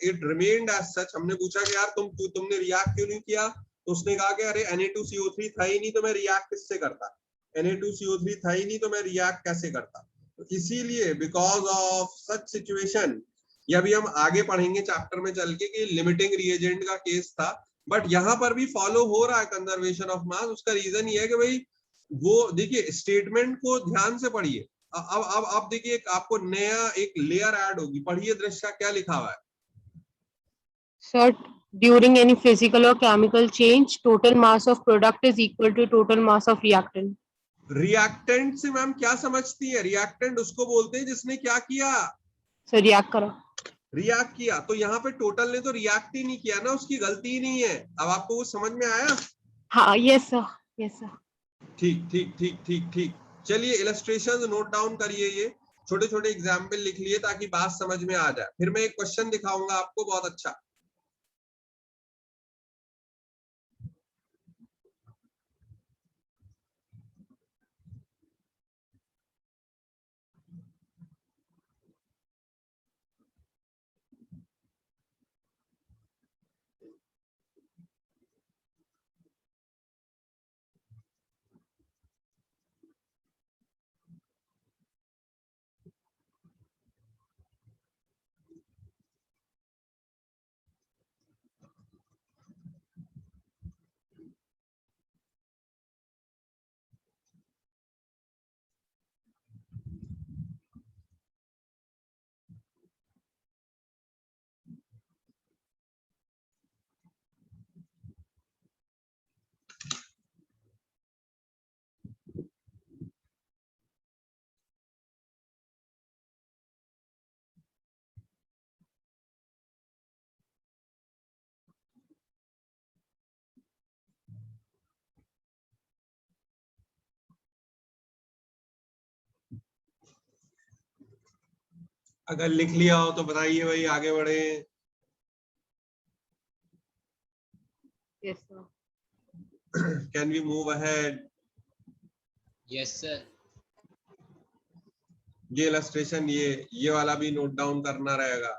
it remained as such। हमने पूछा कि यार तुमने रिएक्ट क्यों नहीं किया, तो उसने कहा कि अरे Na2CO3 था ही नहीं तो मैं रिएक्ट किससे करता, Na2CO3 था ही नहीं तो मैं रिएक्ट कैसे करता। तो इसीलिए बिकॉज ऑफ सच सिचुएशन, ये अभी हम आगे पढ़ेंगे चैप्टर में चल के कि लिमिटिंग रिएजेंट का केस था, बट यहाँ पर भी फॉलो हो रहा है कंजर्वेशन ऑफ मास। उसका रीजन ये है कि भाई वो देखिए स्टेटमेंट को ध्यान से पढ़िए। अब देखिए आपको नया एक लेयर ऐड होगी, पढ़िए दृश्य क्या लिखा हुआ है। Sir, during any physical or chemical change, total mass of product is equal to total mass of reactant. Reactant से मैम क्या समझती है? रिएक्टेंट उसको बोलते हैं जिसने क्या किया, सर रिएक्ट करा, रिएक्ट किया। तो यहाँ पे टोटल ने तो रिएक्ट ही नहीं किया ना, उसकी गलती ही नहीं है। अब आपको वो समझ में आया? हाँ यस सर, यस सर। ठीक ठीक ठीक ठीक ठीक। चलिए इलस्ट्रेशंस नोट डाउन करिए, ये छोटे छोटे एग्जाम्पल लिख लिए ताकि बात समझ में आ जाए। फिर मैं एक क्वेश्चन दिखाऊंगा आपको बहुत अच्छा। अगर लिख लिया हो तो बताइए भाई, आगे बढ़े। Yes sir. Can we move ahead? Yes sir. ये इलस्ट्रेशन ये वाला भी नोट डाउन करना रहेगा।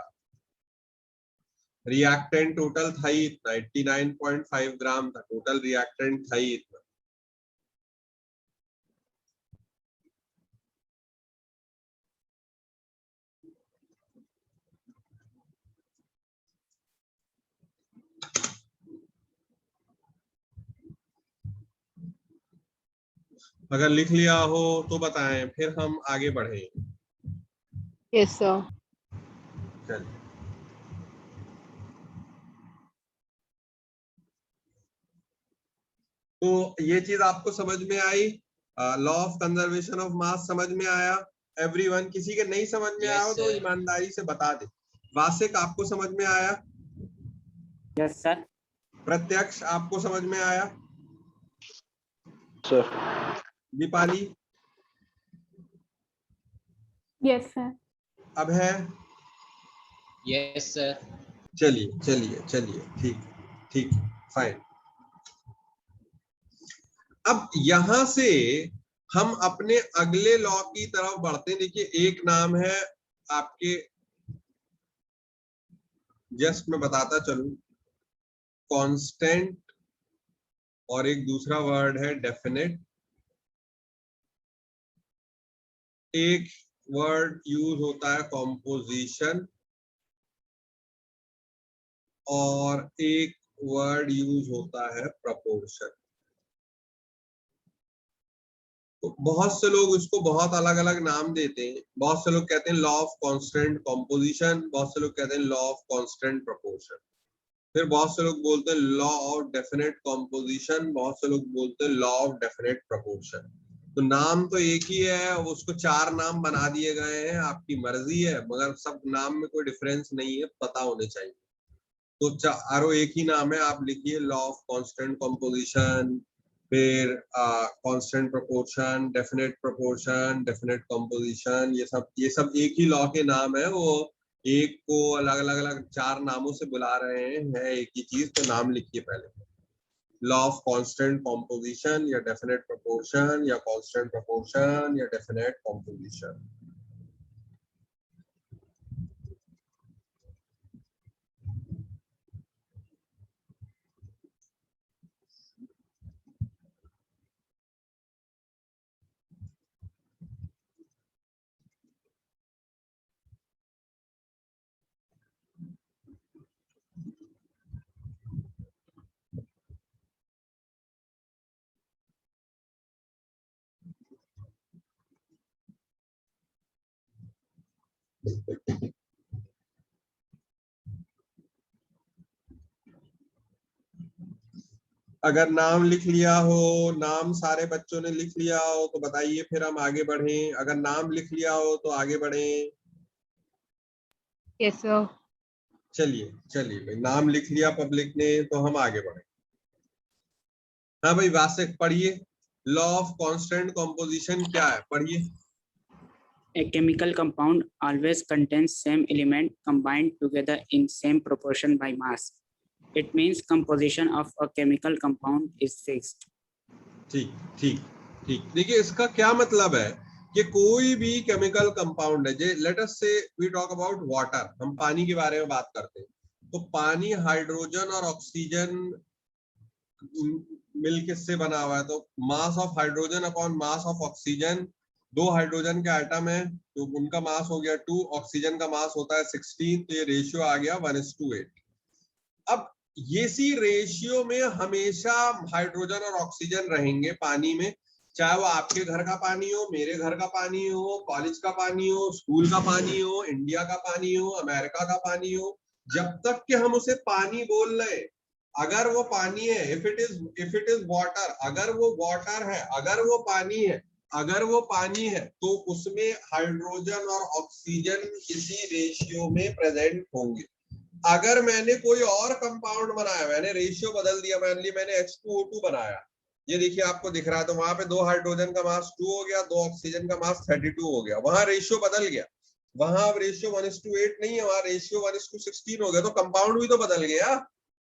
रिएक्टेंट टोटल था ही इतना, 89.5 ग्राम था टोटल रिएक्टेंट था ही इतना। अगर लिख लिया हो तो बताएं, फिर हम आगे बढ़ें। Yes, sir. चलिए, तो ये चीज आपको समझ में आई? Law of conservation of mass समझ में आया एवरीवन? किसी के नहीं समझ में आया हो तो sir. ईमानदारी से बता दे। वासिक आपको समझ में आया? Yes, sir. प्रत्यक्ष आपको समझ में आया? सर। दीपाली? Yes, sir. अब है? Yes, sir. चलिए चलिए चलिए, ठीक ठीक, फाइन। अब यहां से हम अपने अगले लॉ की तरफ बढ़ते हैं। देखिए, एक नाम है आपके, जस्ट मैं बताता चलूं, कांस्टेंट, और एक दूसरा वर्ड है डेफिनेट। एक वर्ड यूज होता है कॉम्पोजिशन, और एक वर्ड यूज होता है प्रपोर्शन। तो बहुत से लोग इसको बहुत अलग अलग नाम देते हैं। बहुत से लोग कहते हैं लॉ ऑफ कांस्टेंट कॉम्पोजिशन, बहुत से लोग कहते हैं लॉ ऑफ कांस्टेंट प्रपोर्शन, फिर बहुत से लोग बोलते हैं लॉ ऑफ डेफिनेट कॉम्पोजिशन, बहुत से लोग बोलते हैं लॉ ऑफ डेफिनेट प्रपोर्शन। तो नाम तो एक ही है, उसको चार नाम बना दिए गए हैं, आपकी मर्जी है, मगर सब नाम में कोई डिफरेंस नहीं है, पता होने चाहिए। तो चारों एक ही नाम है, आप लिखिए लॉ ऑफ कांस्टेंट कॉम्पोजिशन, फिर constant proportion, definite proportion, definite composition, ये सब एक ही लॉ के नाम है। वो एक को अलग अलग अलग चार नामों से बुला रहे हैं, एक ही चीज। तो नाम लिखिए पहले, लॉ ऑफ कांस्टेंट कॉम्पोजिशन या डेफिनेट प्रपोर्शन या कांस्टेंट प्रपोर्शन या डेफिनेट कॉम्पोजिशन। अगर नाम लिख लिया हो, नाम सारे बच्चों ने लिख लिया हो तो बताइए, फिर हम आगे बढ़ें। अगर नाम लिख लिया हो तो आगे बढ़ें। Yes, sir. चलिए चलिए भाई, नाम लिख लिया पब्लिक ने तो हम आगे बढ़े। हाँ भाई, वासिक पढ़िए, लॉ ऑफ कांस्टेंट कॉम्पोजिशन क्या है, पढ़िए। A chemical compound always contains same element combined together in same proportion by mass. It means composition of a chemical compound is fixed. ठीक ठीक ठीक। देखिए, इसका क्या मतलब है कि कोई भी केमिकल कंपाउंड है, लेट अस से वी टॉक अबाउट वाटर, हम पानी के बारे में बात करते हैं, तो पानी हाइड्रोजन और ऑक्सीजन मिल किससे बना हुआ है? तो mass of hydrogen upon mass of oxygen. दो हाइड्रोजन के आइटम है तो उनका मास हो गया 2, ऑक्सीजन का मास होता है 16, तो ये रेशियो आ गया 1:8। अब ये सी रेशियो में हमेशा हाइड्रोजन और ऑक्सीजन रहेंगे पानी में, चाहे वो आपके घर का पानी हो, मेरे घर का पानी हो, कॉलेज का पानी हो, स्कूल का पानी हो, इंडिया का पानी हो, अमेरिका का पानी हो, जब तक कि हम उसे पानी बोल रहे, अगर वो पानी है, इफ इट इज वाटर, अगर वो वाटर है, अगर वो पानी है, अगर वो पानी है, तो उसमें हाइड्रोजन और ऑक्सीजन किसी रेशियो में प्रेजेंट होंगे। अगर मैंने कोई और कंपाउंड बनाया, मैंने रेशियो बदल दिया, मान ली मैंने H2O2 बनाया, ये देखिए आपको दिख रहा है, तो वहां पे 2 हाइड्रोजन का मास 2 हो गया, 2 ऑक्सीजन का मास 32 हो गया, वहां रेशियो बदल गया। वहां अब रेशियो 1:8 नहीं है, वहां रेशियो 1:16 हो गया, तो कंपाउंड भी तो बदल गया।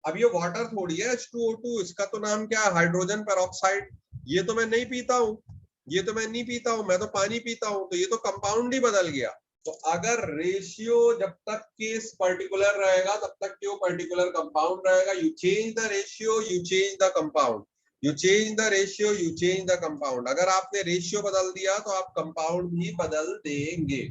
अब ये वाटर थोड़ी है H2O2, इसका तो नाम क्या है? Hydrogen peroxide. ये तो मैं नहीं पीता हूँ, ये तो मैं नहीं पीता हूँ, मैं तो पानी पीता हूँ, तो ये तो कंपाउंड ही बदल गया। तो अगर रेशियो जब तक केस पर्टिकुलर रहेगा तब तक वो पर्टिकुलर कंपाउंड रहेगा. You change the ratio, you change the compound. You change the ratio, you change the compound. अगर आपने रेशियो बदल दिया तो आप कंपाउंड भी बदल देंगे.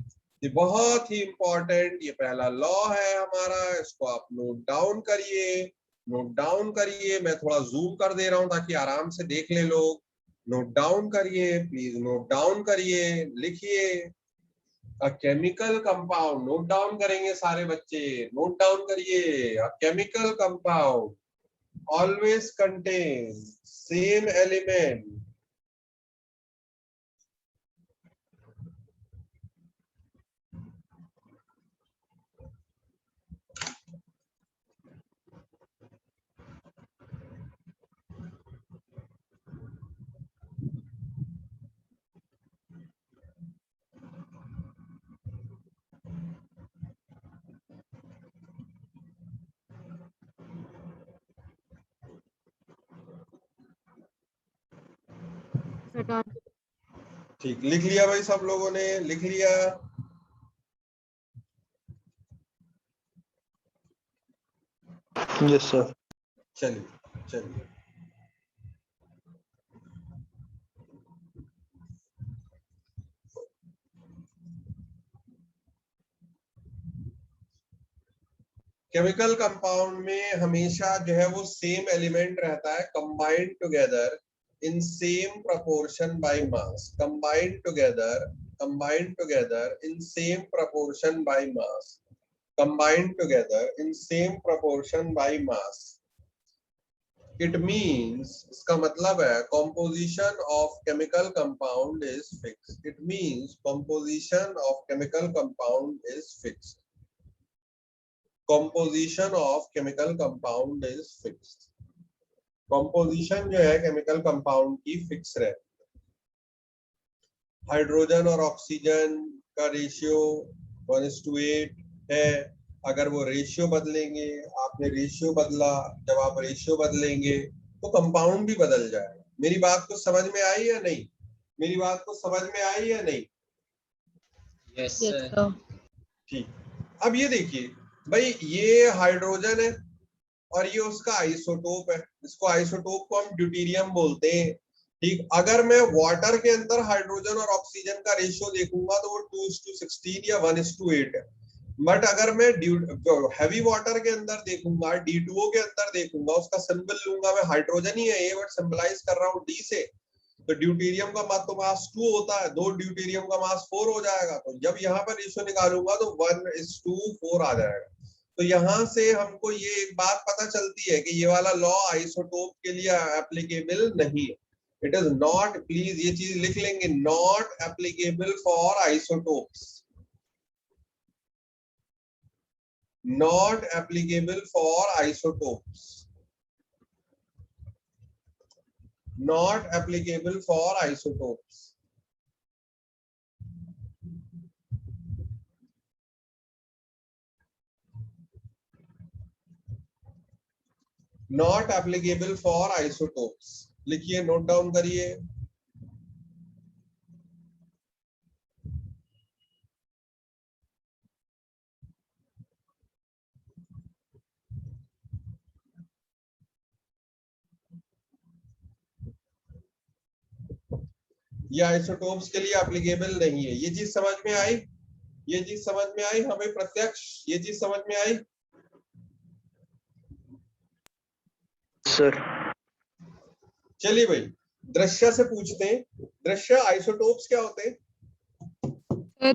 ये बहुत ही इंपॉर्टेंट, ये पहला लॉ है हमारा. इसको आप नोट डाउन करिए, नोट डाउन करिए. मैं थोड़ा जूम कर दे रहा हूं ताकि आराम से देख ले लोग. नोट डाउन करिए प्लीज, नोट डाउन करिए, लिखिए. A chemical compound, note down करेंगे सारे बच्चे, नोट डाउन करिए. A chemical compound always contain same element ठीक, लिख लिया भाई, सब लोगों ने लिख लिया. Yes sir. चलिए चलिए. केमिकल कंपाउंड में हमेशा जो है वो सेम एलिमेंट रहता है, combined together in same proportion by mass. Combined together in same proportion by mass. Combined together in same proportion by mass. It means, इसका मतलब है composition of chemical compound is fixed. It means composition of chemical compound is fixed. Composition of chemical compound is fixed. Composition जो है chemical compound की fix रहती है. Hydrogen और oxygen का रेशियो 1:8 है. अगर वो रेशियो बदलेंगे, आपने रेशियो बदला, जब आप रेशियो बदलेंगे तो कंपाउंड भी बदल जाएगा. मेरी बात को समझ में आई या नहीं? मेरी बात को समझ में आई या नहीं? Yes sir. ठीक. अब ये देखिए भाई, ये हाइड्रोजन है और ये उसका आइसोटोप है. इसको आइसोटोप को हम ड्यूटेरियम बोलते हैं. ठीक. अगर मैं वाटर के अंदर हाइड्रोजन और ऑक्सीजन का रेशियो देखूंगा तो वो 2:16 या 1:8 है. बट अगर मैं हैवी वाटर के अंदर देखूंगा, D2O के अंदर देखूंगा, उसका सिंबल लूंगा मैं, हाइड्रोजन ही है ये बट सिंबलाइज कर रहा हूँ D से, तो ड्यूटेरियम का तो मास 2 होता है, 2 ड्यूटेरियम का मास 4 हो जाएगा. तो जब यहाँ पर रेशियो निकालूंगा तो 1:4 आ जाएगा. तो यहाँ से हमको ये एक बात पता चलती है कि ये वाला लॉ आइसोटोप के लिए एप्लीकेबल नहीं है. इट इज नॉट, प्लीज ये चीज लिख लेंगे, not applicable for isotopes. Not applicable for isotopes. Not applicable for isotopes. Not applicable for isotopes. लिखिए, नोट डाउन करिए. ये आइसोटोप्स के लिए एप्लीकेबल नहीं है. ये चीज समझ में आई? ये चीज समझ में आई हमें प्रत्यक्ष? ये चीज समझ में आई? सर. चलिए भाई, दृश्य से पूछते हैं. दृश्य, आइसोटोप्स क्या होते हैं?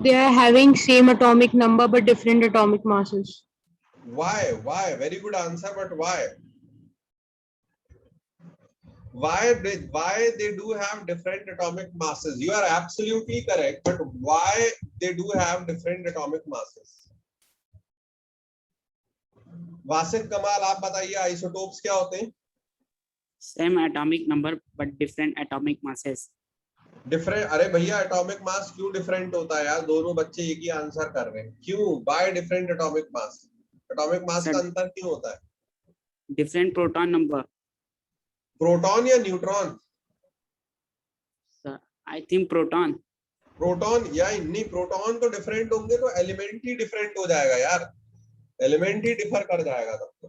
They are having same atomic number but different atomic masses. Why? Very good answer, but why? Why they do have different atomic masses? You are absolutely correct, but why they do have different atomic masses? Wasif Kamal, आप बताइए isotopes क्या होते हैं? Same atomic number but different atomic masses. Different? अरे भैया, atomic mass क्यों different होता है यार? दोनों बच्चे एक ही आंसर कर रहे हैं. क्यों? By different atomic mass. Atomic mass का अंतर क्यों होता है? Different proton number. प्रोटॉन या neutron? Sir, I think proton. Proton या नहीं, प्रोटॉन तो डिफरेंट होंगे तो एलिमेंट ही डिफरेंट हो जाएगा यार, एलिमेंट ही डिफर कर जाएगा तब तो।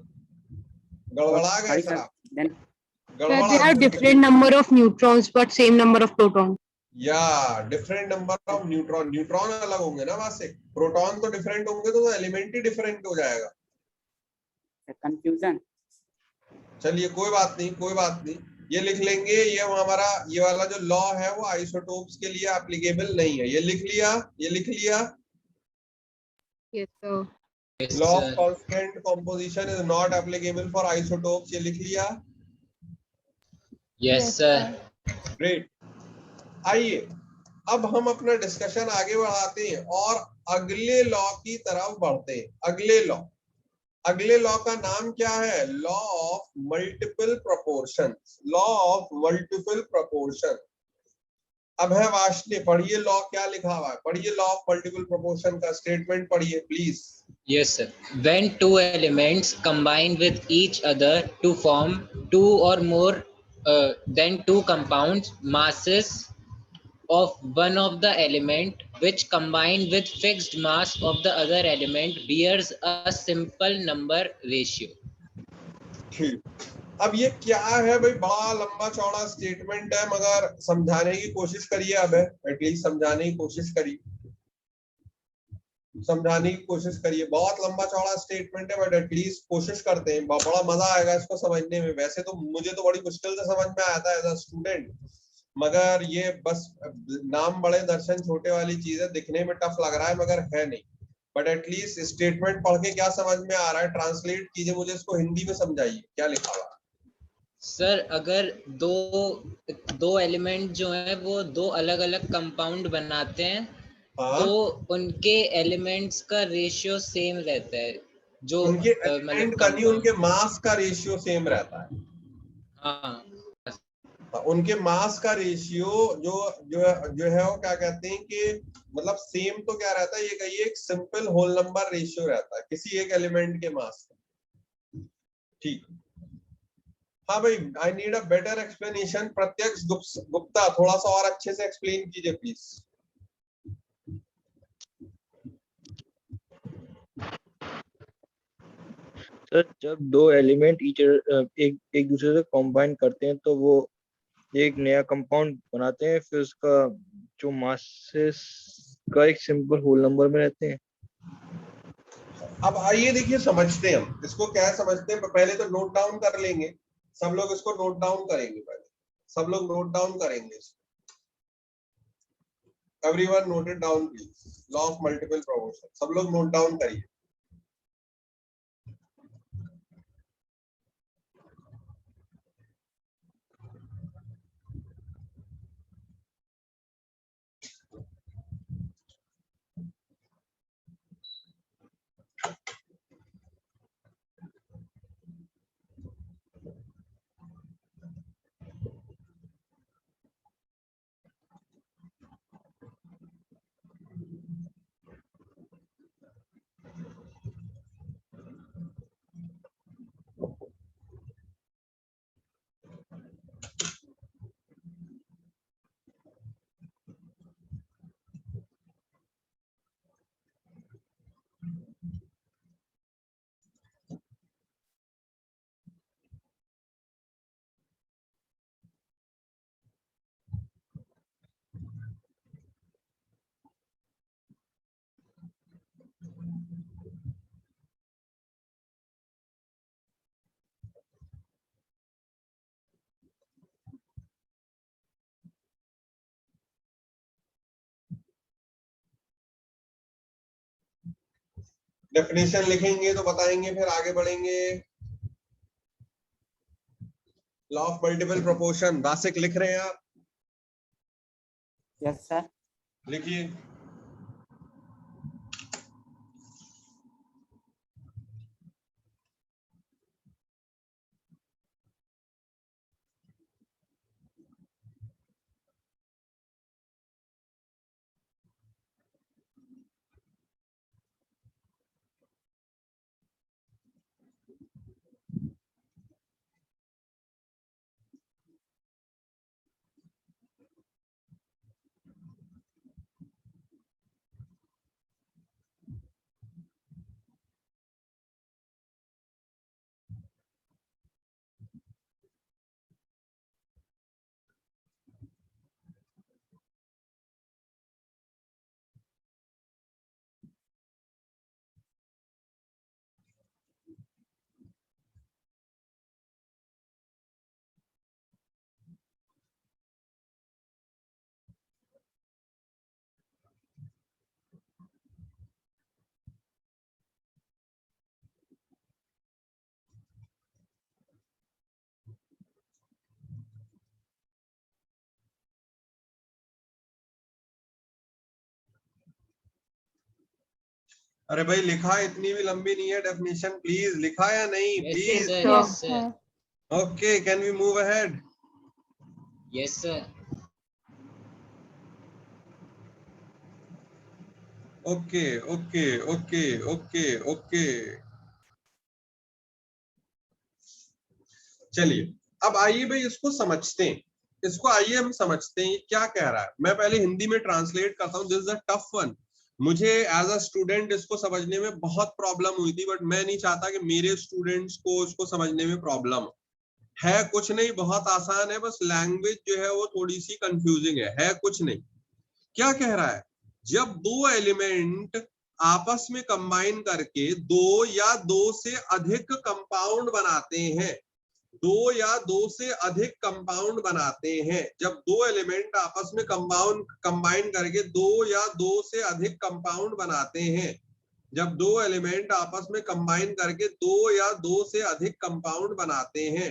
गड़बड़ा गए Sorry, सर sir. आप, Then Sir, गड़बड़ा they have different number of neutrons but same number of protons. या different number of neutron, neutron अलग होंगे ना वहां से, प्रोटॉन तो डिफरेंट होंगे तो एलिमेंट ही डिफरेंट हो जाएगा। confusion. चलिए कोई बात नहीं, कोई बात नहीं, ये लिख लेंगे। ये हमारा ये वाला जो लॉ है वो आइसोटोप्स के लिए एप्लीकेबल नहीं है, ये लिख लिया, ये लिख लिया। Yes, sir. Yes, law of sir. Constant composition is not applicable for isotopes, ये लिख लिया। Yes, sir. ग्रेट। आइए अब हम अपना डिस्कशन आगे बढ़ाते हैं और अगले लॉ की तरफ बढ़ते हैं। अगले लॉ का नाम क्या है? Law of multiple proportion. Law of multiple proportion. अब है वाशनी, पढ़िए लॉ क्या लिखा हुआ है, पढ़िए लॉ ऑफ मल्टीपल प्रोपोर्शन का स्टेटमेंट पढ़िए please. Yes, sir. When two elements combine with each other to form two or more than two compounds, masses of one of the element which combine with fixed mass of the other element bears a simple number ratio. ठीक, अब ये क्या है भाई? बड़ा लंबा चौड़ा statement है, मगर समझाने की कोशिश करिए। अब एटलीस्ट समझाने की कोशिश करिए, समझाने की कोशिश करिए। बहुत लंबा चौड़ा स्टेटमेंट है बट एटलीस्ट कोशिश करते हैं, बड़ा मजा आएगा इसको समझने में। वैसे तो मुझे तो बड़ी मुश्किल से समझ में आता है एज अ स्टूडेंट, मगर ये बस नाम बड़े दर्शन छोटे वाली चीज है, दिखने में टफ लग रहा है मगर है नहीं। बट एटलीस्ट स्टेटमेंट पढ़ के क्या समझ में आ रहा है, ट्रांसलेट कीजिए, मुझे इसको हिंदी में समझाइए क्या लिखा हुआ है। सर अगर दो एलिमेंट जो है वो दो अलग अलग कंपाउंड बनाते हैं, हाँ? तो उनके एलिमेंट्स का रेशियो सेम रहता है, जो उनके मतलब एलिमेंट का नहीं, उनके कंपाउंड। मास का रेशियो सेम रहता है। हाँ उनके मास का रेशियो जो जो है वो क्या कहते हैं कि मतलब सेम तो क्या रहता है, ये कहिए एक सिंपल होल नंबर रेशियो रहता है किसी एक एलिमेंट के मास का। ठीक, हाँ भाई, I need a better explanation. प्रत्यक्ष गुप्ता थोड़ा सा और अच्छे से एक्सप्लेन कीजिए प्लीज। सर जब दो एलिमेंट एक दूसरे से कॉम्बाइन करते हैं तो वो एक नया कंपाउंड बनाते हैं, फिर उसका जो मासेस का एक सिंपल होल नंबर में रहते हैं। अब आइए देखिए समझते हैं हम इसको, क्या समझते हैं। पहले तो नोट डाउन कर लेंगे, सब लोग इसको नोट डाउन करेंगे, पहले सब लोग नोट डाउन करेंगे। Everyone note it down please. Law of multiple proportion सब लोग नोट डाउन करिए। डेफिनेशन लिखेंगे तो बताएंगे, फिर आगे बढ़ेंगे। Law of multiple proportion basic लिख रहे हैं आप? Yes, sir. लिखिए। अरे भाई लिखा, इतनी भी लंबी नहीं है डेफिनेशन, प्लीज लिखा या नहीं Yes, please? sir. Yes, Yes, sir. sir. Okay, can we move ahead? Yes, sir. Okay okay okay okay okay, चलिए अब आइए भाई इसको समझते हैं, इसको आइए हम समझते हैं ये क्या कह रहा है। मैं पहले हिंदी में ट्रांसलेट करता हूँ, this is a tough one. मुझे एज अ स्टूडेंट इसको समझने में बहुत प्रॉब्लम हुई थी, बट मैं नहीं चाहता कि मेरे स्टूडेंट्स को इसको समझने में प्रॉब्लम हो। है कुछ नहीं, बहुत आसान है, बस लैंग्वेज जो है वो थोड़ी सी कंफ्यूजिंग है कुछ नहीं। क्या कह रहा है, जब दो एलिमेंट आपस में कंबाइन करके दो या दो से अधिक कंपाउंड बनाते हैं, दो या दो से अधिक कंपाउंड बनाते हैं, जब दो एलिमेंट आपस में कंबाइन करके दो या दो से अधिक कंपाउंड बनाते हैं, जब दो एलिमेंट आपस में कंबाइन करके दो या दो से अधिक कंपाउंड बनाते हैं।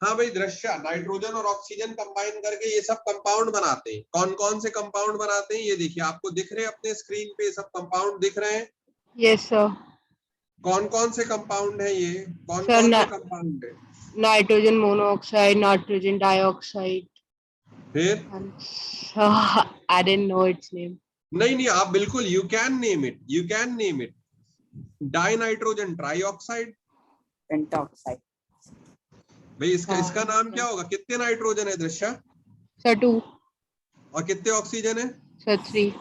हाँ भाई दृश्य, नाइट्रोजन और ऑक्सीजन कंबाइन करके ये सब कंपाउंड बनाते हैं। कौन कौन से कंपाउंड बनाते हैं ये देखिए, आपको दिख रहे हैं अपने स्क्रीन पे, ये सब कंपाउंड दिख रहे हैं। Yes, sir. कौन कौन से कंपाउंड है ये, कौन Sir, कौन से कंपाउंड है? nitrogen monoxide, nitrogen dioxide. फिर And I didn't know its name. नहीं, आप बिल्कुल, you can name it, you can name it. Di nitrogen trioxide. Pentoxide. भाई इसका नाम क्या होगा? कितने नाइट्रोजन है दृश्य? Sir, 2. और कितने ऑक्सीजन है? Sir, 3.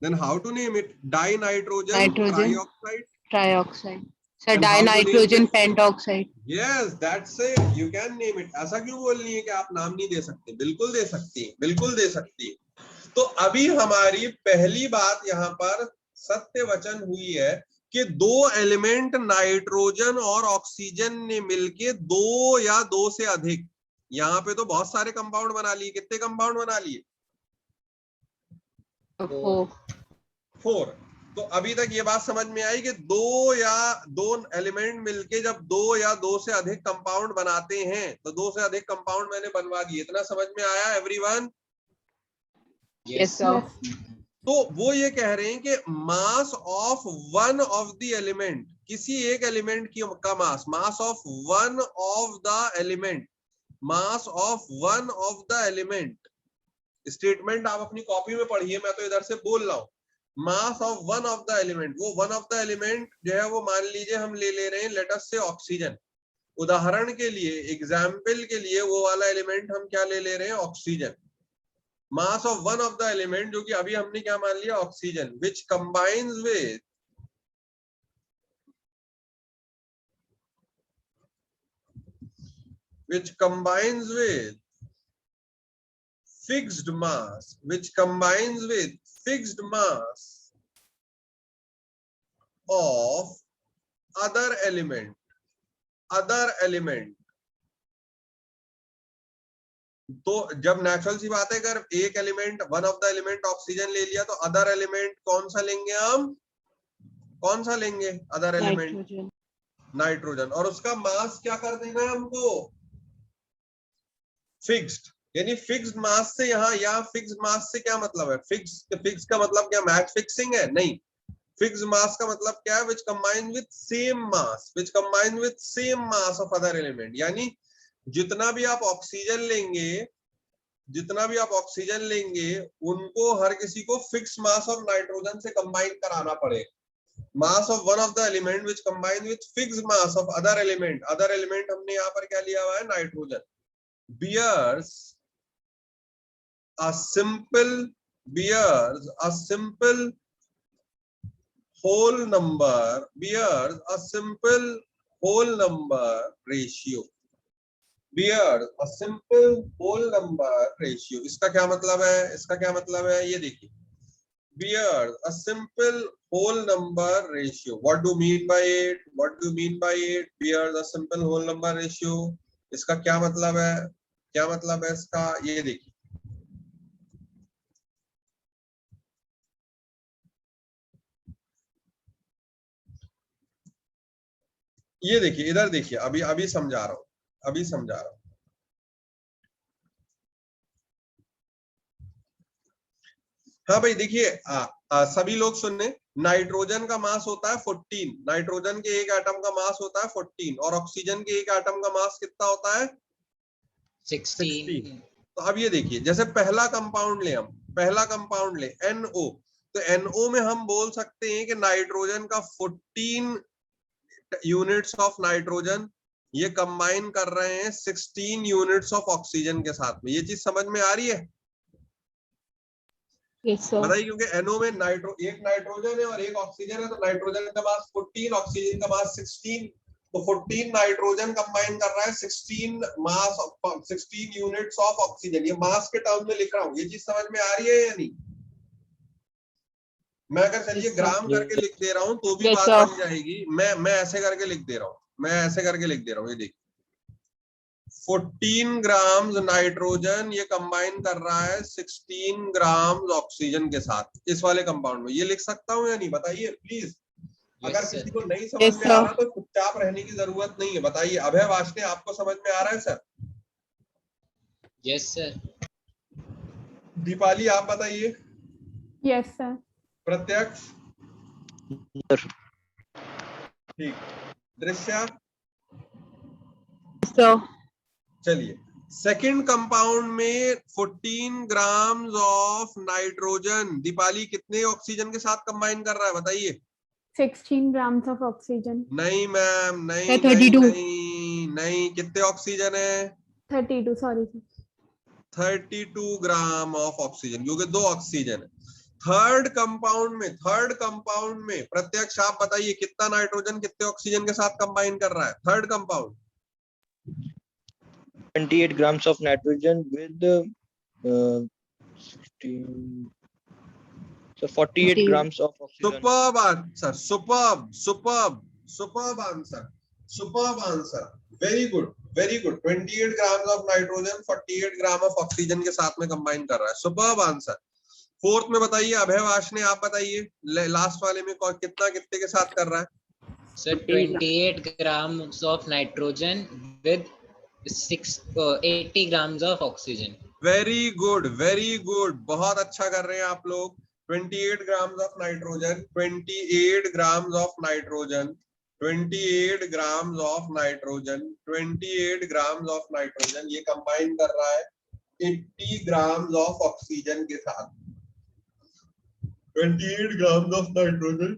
Then how to name it? Di nitrogen Nitrogen. Trioxide. Trioxide. Sir, And how to name dinitrogen this? pentoxide. Yes, that's it. You can name it. ऐसा क्यों बोल रही है कि आप नाम नहीं दे सकते? बिल्कुल दे सकती है, बिल्कुल दे सकती है। तो अभी हमारी पहली बात यहाँ पर सत्य वचन हुई है कि दो एलिमेंट नाइट्रोजन और ऑक्सीजन ने मिलके दो या दो से अधिक, यहाँ पे तो बहुत सारे कंपाउंड बना लिए। कितने कंपाउंड बना लिए? 4. 4। तो अभी तक ये बात समझ में आई कि दो एलिमेंट मिलके जब दो या दो से अधिक कंपाउंड बनाते हैं तो दो से अधिक कंपाउंड मैंने बनवा दिए। इतना समझ में आया एवरीवन? Yes, sir. Yes. तो वो ये कह रहे हैं कि mass of one of the element, किसी एक एलिमेंट की का mass of one of the element, mass of one of the element. Statement आप अपनी कॉपी में पढ़िए, मैं तो इधर से बोल रहा हूं। Mass of one of the element, वो वन ऑफ द एलिमेंट जो है वो मान लीजिए हम ले रहे हैं लेट अस से ऑक्सीजन। उदाहरण के लिए, एग्जाम्पल के लिए, वो वाला एलिमेंट हम क्या ले रहे हैं? Oxygen. Mass of one of the element, जो कि अभी हमने क्या मान लिया? Oxygen, which combines with fixed mass, which combines with fixed mass of other element, तो जब नेचुरल सी बात है, अगर एक element, one of the element oxygen ले लिया, तो अदर एलिमेंट कौन सा लेंगे हम? कौन सा लेंगे अदर एलिमेंट? Nitrogen. नाइट्रोजन। और उसका मास क्या कर देना है हमको? फिक्स्ड। यानी फिक्स्ड मास से यहाँ फिक्स्ड मास से क्या मतलब है? फिक्स का मतलब क्या? मैच फिक्सिंग है? नहीं। फिक्स्ड मास का मतलब क्या है? Which combine with same mass, which combine with same mass of other element. यानी जितना भी आप ऑक्सीजन लेंगे, उनको हर किसी को फिक्स मास ऑफ नाइट्रोजन से कंबाइन कराना पड़ेगा। Mass of one of the element which combine with fix mass of other element. Other element हमने यहाँ पर क्या लिया हुआ है? Nitrogen. bears a simple whole number ratio, इसका क्या मतलब है? ये देखिए, bears a simple whole number ratio. What do you mean by it? Bears a simple whole number ratio. इसका क्या मतलब है? इसका? ये देखिए, इधर देखिए, अभी समझा रहा हूं। हाँ भाई देखिए, सभी लोग सुनने, नाइट्रोजन का मास होता है 14, नाइट्रोजन के एक एटम का मास होता है 14 और ऑक्सीजन के एक एटम का मास कितना होता है 16। तो अब ये देखिए, जैसे पहला कंपाउंड ले, हम पहला कंपाउंड ले NO, तो NO में हम बोल सकते हैं कि नाइट्रोजन का 14 यूनिट्स ऑफ नाइट्रोजन ये कंबाइन कर रहे हैं 16 यूनिट्स ऑफ ऑक्सीजन के साथ में। ये चीज समझ में आ रही है? Yes, sir. बताइए, क्योंकि NO में एक नाइट्रोजन है और एक ऑक्सीजन है, तो नाइट्रोजन का मास 14, ऑक्सीजन का मास 16, तो 14 नाइट्रोजन कंबाइन कर रहा है 16 यूनिट्स ऑफ ऑक्सीजन। ये मास के टर्म में लिख रहा हूँ, ये चीज समझ में आ रही है या नहीं? मैं अगर चलिए ग्राम करके लिख दे रहा हूँ तो भी Yes, बात sir. बन जाएगी। मैं ऐसे करके लिख दे रहा हूँ, मैं ऐसे करके लिख दे रहा हूँ, ये देखिए 14 ग्राम नाइट्रोजन ये कंबाइन कर रहा है 16 ग्राम ऑक्सीजन के साथ इस वाले कंपाउंड में। ये लिख सकता हूँ या नहीं, बताइए प्लीज। अगर Yes, sir. किसी को नहीं समझ Yes, में आ sir. रहा तो चुपचाप रहने की जरूरत नहीं है, बताइए। अभय वाशने, आपको समझ में आ रहा है सर? Yes, sir. दीपाली आप बताइए। Yes, sir. प्रत्यक्ष सर। ठीक। दृश्य So, चलिए, सेकंड कंपाउंड में 14 ग्राम ऑफ नाइट्रोजन दीपाली कितने ऑक्सीजन के साथ कंबाइन कर रहा है, बताइए। 16 grams of oxygen. नहीं मैम, नहीं है नहीं 32। नहीं नहीं, कितने ऑक्सीजन है? 32, sorry, sir. 32 gram of oxygen, क्योंकि 2 ऑक्सीजन है। थर्ड कंपाउंड में प्रत्यक्ष आप बताइए कितना नाइट्रोजन कितने ऑक्सीजन के साथ कंबाइन कर रहा है third compound? 28 grams of nitrogen with 16, so 48 grams of oxygen. Superb answer, superb answer, very good. 28 gram of nitrogen 48 gram of oxygen के साथ में कंबाइन कर रहा है, सुपर्ब आंसर। फोर्थ में बताइए, अभय वाशने आप बताइए, लास्ट वाले में कितना कितने के साथ कर रहा है? Sir, 28 grams of nitrogen with 80 grams of oxygen. Very good, बहुत अच्छा कर रहे हैं आप लोग। 28 gram of nitrogen, 28 gram of nitrogen, 28 gram of nitrogen, 28 gram of nitrogen ये कंबाइन कर रहा है 80 ग्राम ऑफ ऑक्सीजन के साथ। 28 ग्राम ऑफ नाइट्रोजन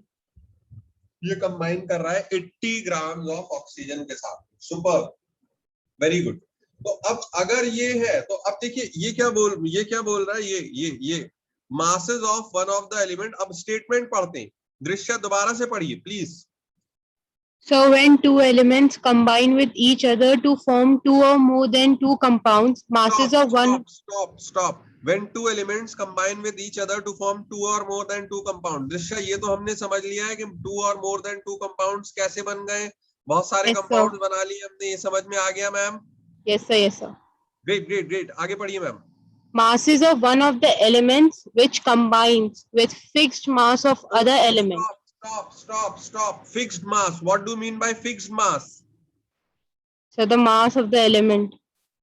ये कंबाइन कर रहा है 80 ग्राम ऑफ ऑक्सीजन के साथ। Super, very good. तो अब अगर ये है तो अब देखिए ये क्या बोल रहा है, ये masses of one of the element। अब स्टेटमेंट पढ़ते हैं, दृश्य दोबारा से पढ़िए please. so when two elements combine with each other to form two or more than two compounds, masses of one. Stop. When two elements combine with each other to form two or more than two compounds। दृश्य ये तो हमने समझ लिया है कि two or more than two compounds कैसे बन गए, बहुत सारे Yes, sir. कंपाउंड्स बना लिए हमने, ये समझ में आ गया मैम। Yes, sir. ग्रेट, आगे पढ़िए ma'am. Masses of one of the elements which combines with fixed mass of other element. Stop. Fixed mass, what do you mean by fixed mass? So the mass of the element.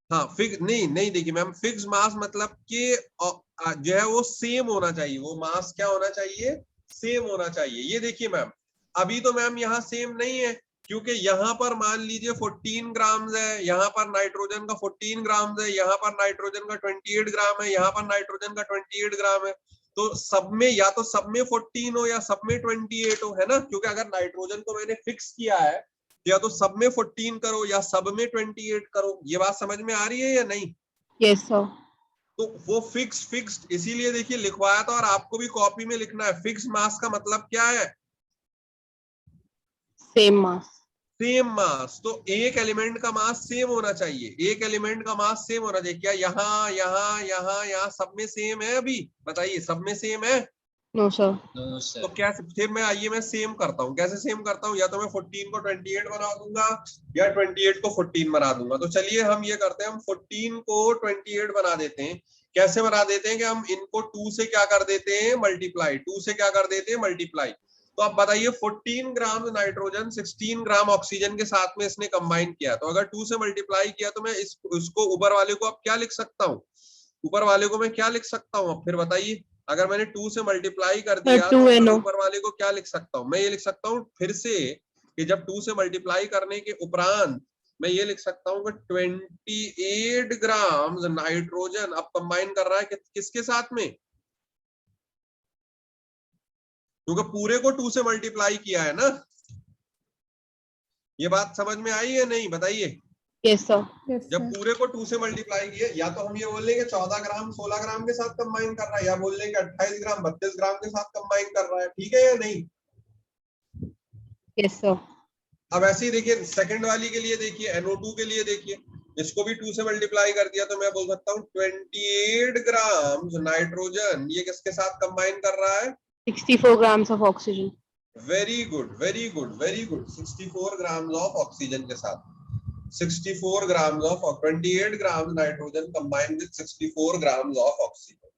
हाँ, fix नहीं देखिए ma'am, fix mass मतलब कि जो है वो same होना चाहिए, वो मास क्या होना चाहिए, सेम होना चाहिए। ये देखिए मैम, अभी तो मैम यहाँ सेम नहीं है, क्योंकि यहाँ पर मान लीजिए 14 ग्राम है, यहाँ पर नाइट्रोजन का 14 ग्राम है, यहाँ पर नाइट्रोजन का 28 ग्राम है, यहाँ पर नाइट्रोजन का 28 ग्राम है। तो सब में या तो सब में 14 हो या सब में 28 हो, है ना? क्योंकि अगर नाइट्रोजन को मैंने फिक्स किया है या तो सब में 14 करो या सब में 28 करो। ये बात समझ में आ रही है या नहीं? Yes, sir. तो वो फिक्स्ड इसीलिए देखिए लिखवाया था, और आपको भी कॉपी में लिखना है। फिक्स मास का मतलब क्या है? Same mass. Same mass. तो एक एलिमेंट का मास सेम होना चाहिए, एक एलिमेंट का मास सेम होना चाहिए। क्या यहाँ सब में सेम है? अभी बताइए, सब में सेम है? No, sir. No, sir. तो कैसे फिर मैं सेम करता हूँ, कैसे सेम करता हूँ? या तो मैं 14 को 28 बना दूंगा या 28 को 14 बना दूंगा। तो चलिए हम ये करते हैं, हम 14 को 28 बना देते हैं। कैसे बना देते हैं कि हम इनको 2 से क्या कर देते हैं, मल्टीप्लाई। 2 से क्या कर देते हैं, मल्टीप्लाई। तो अब बताइए 14 ग्राम नाइट्रोजन 16 ग्राम ऑक्सीजन के साथ में इसने कंबाइन किया, तो अगर 2 से मल्टीप्लाई किया तो मैं इसको ऊपर वाले को अब क्या लिख सकता हूँ, ऊपर वाले को मैं क्या लिख सकता हूँ अब फिर बताइए? अगर मैंने 2 से मल्टीप्लाई कर तो दिया 2 तो NO। ऊपर वाले को क्या लिख सकता हूँ? मैं ये लिख सकता हूँ फिर से कि जब 2 से मल्टीप्लाई करने के उपरांत मैं ये लिख सकता हूँ कि 28 ग्राम नाइट्रोजन अब कंबाइन कर रहा है किसके साथ में? क्योंकि पूरे को 2 से मल्टीप्लाई किया है ना। ये बात समझ में आई है नहीं? बताइए। Yes sir। Yes, जब sir. पूरे को 2 से मल्टीप्लाई किए, या तो हम ये बोल लेंगे 14 ग्राम 16 ग्राम के साथ कंबाइन कर रहा है, या बोल लेंगे 28 ग्राम 32 ग्राम के साथ कंबाइन कर रहा है। ठीक है या नहीं? Yes sir। अब ऐसे ही देखिए सेकंड वाली के लिए देखिए, NO2 के लिए देखिए, इसको भी 2 से मल्टीप्लाई कर दिया तो मैं बोल सकता हूँ 28 ग्राम नाइट्रोजन ये किसके साथ कंबाइन कर रहा है? 64 grams of oxygen। Very good very good very good. 64 gram of oxygen के साथ 64 gram of 28 gram nitrogen combined with 64 gram of oxygen.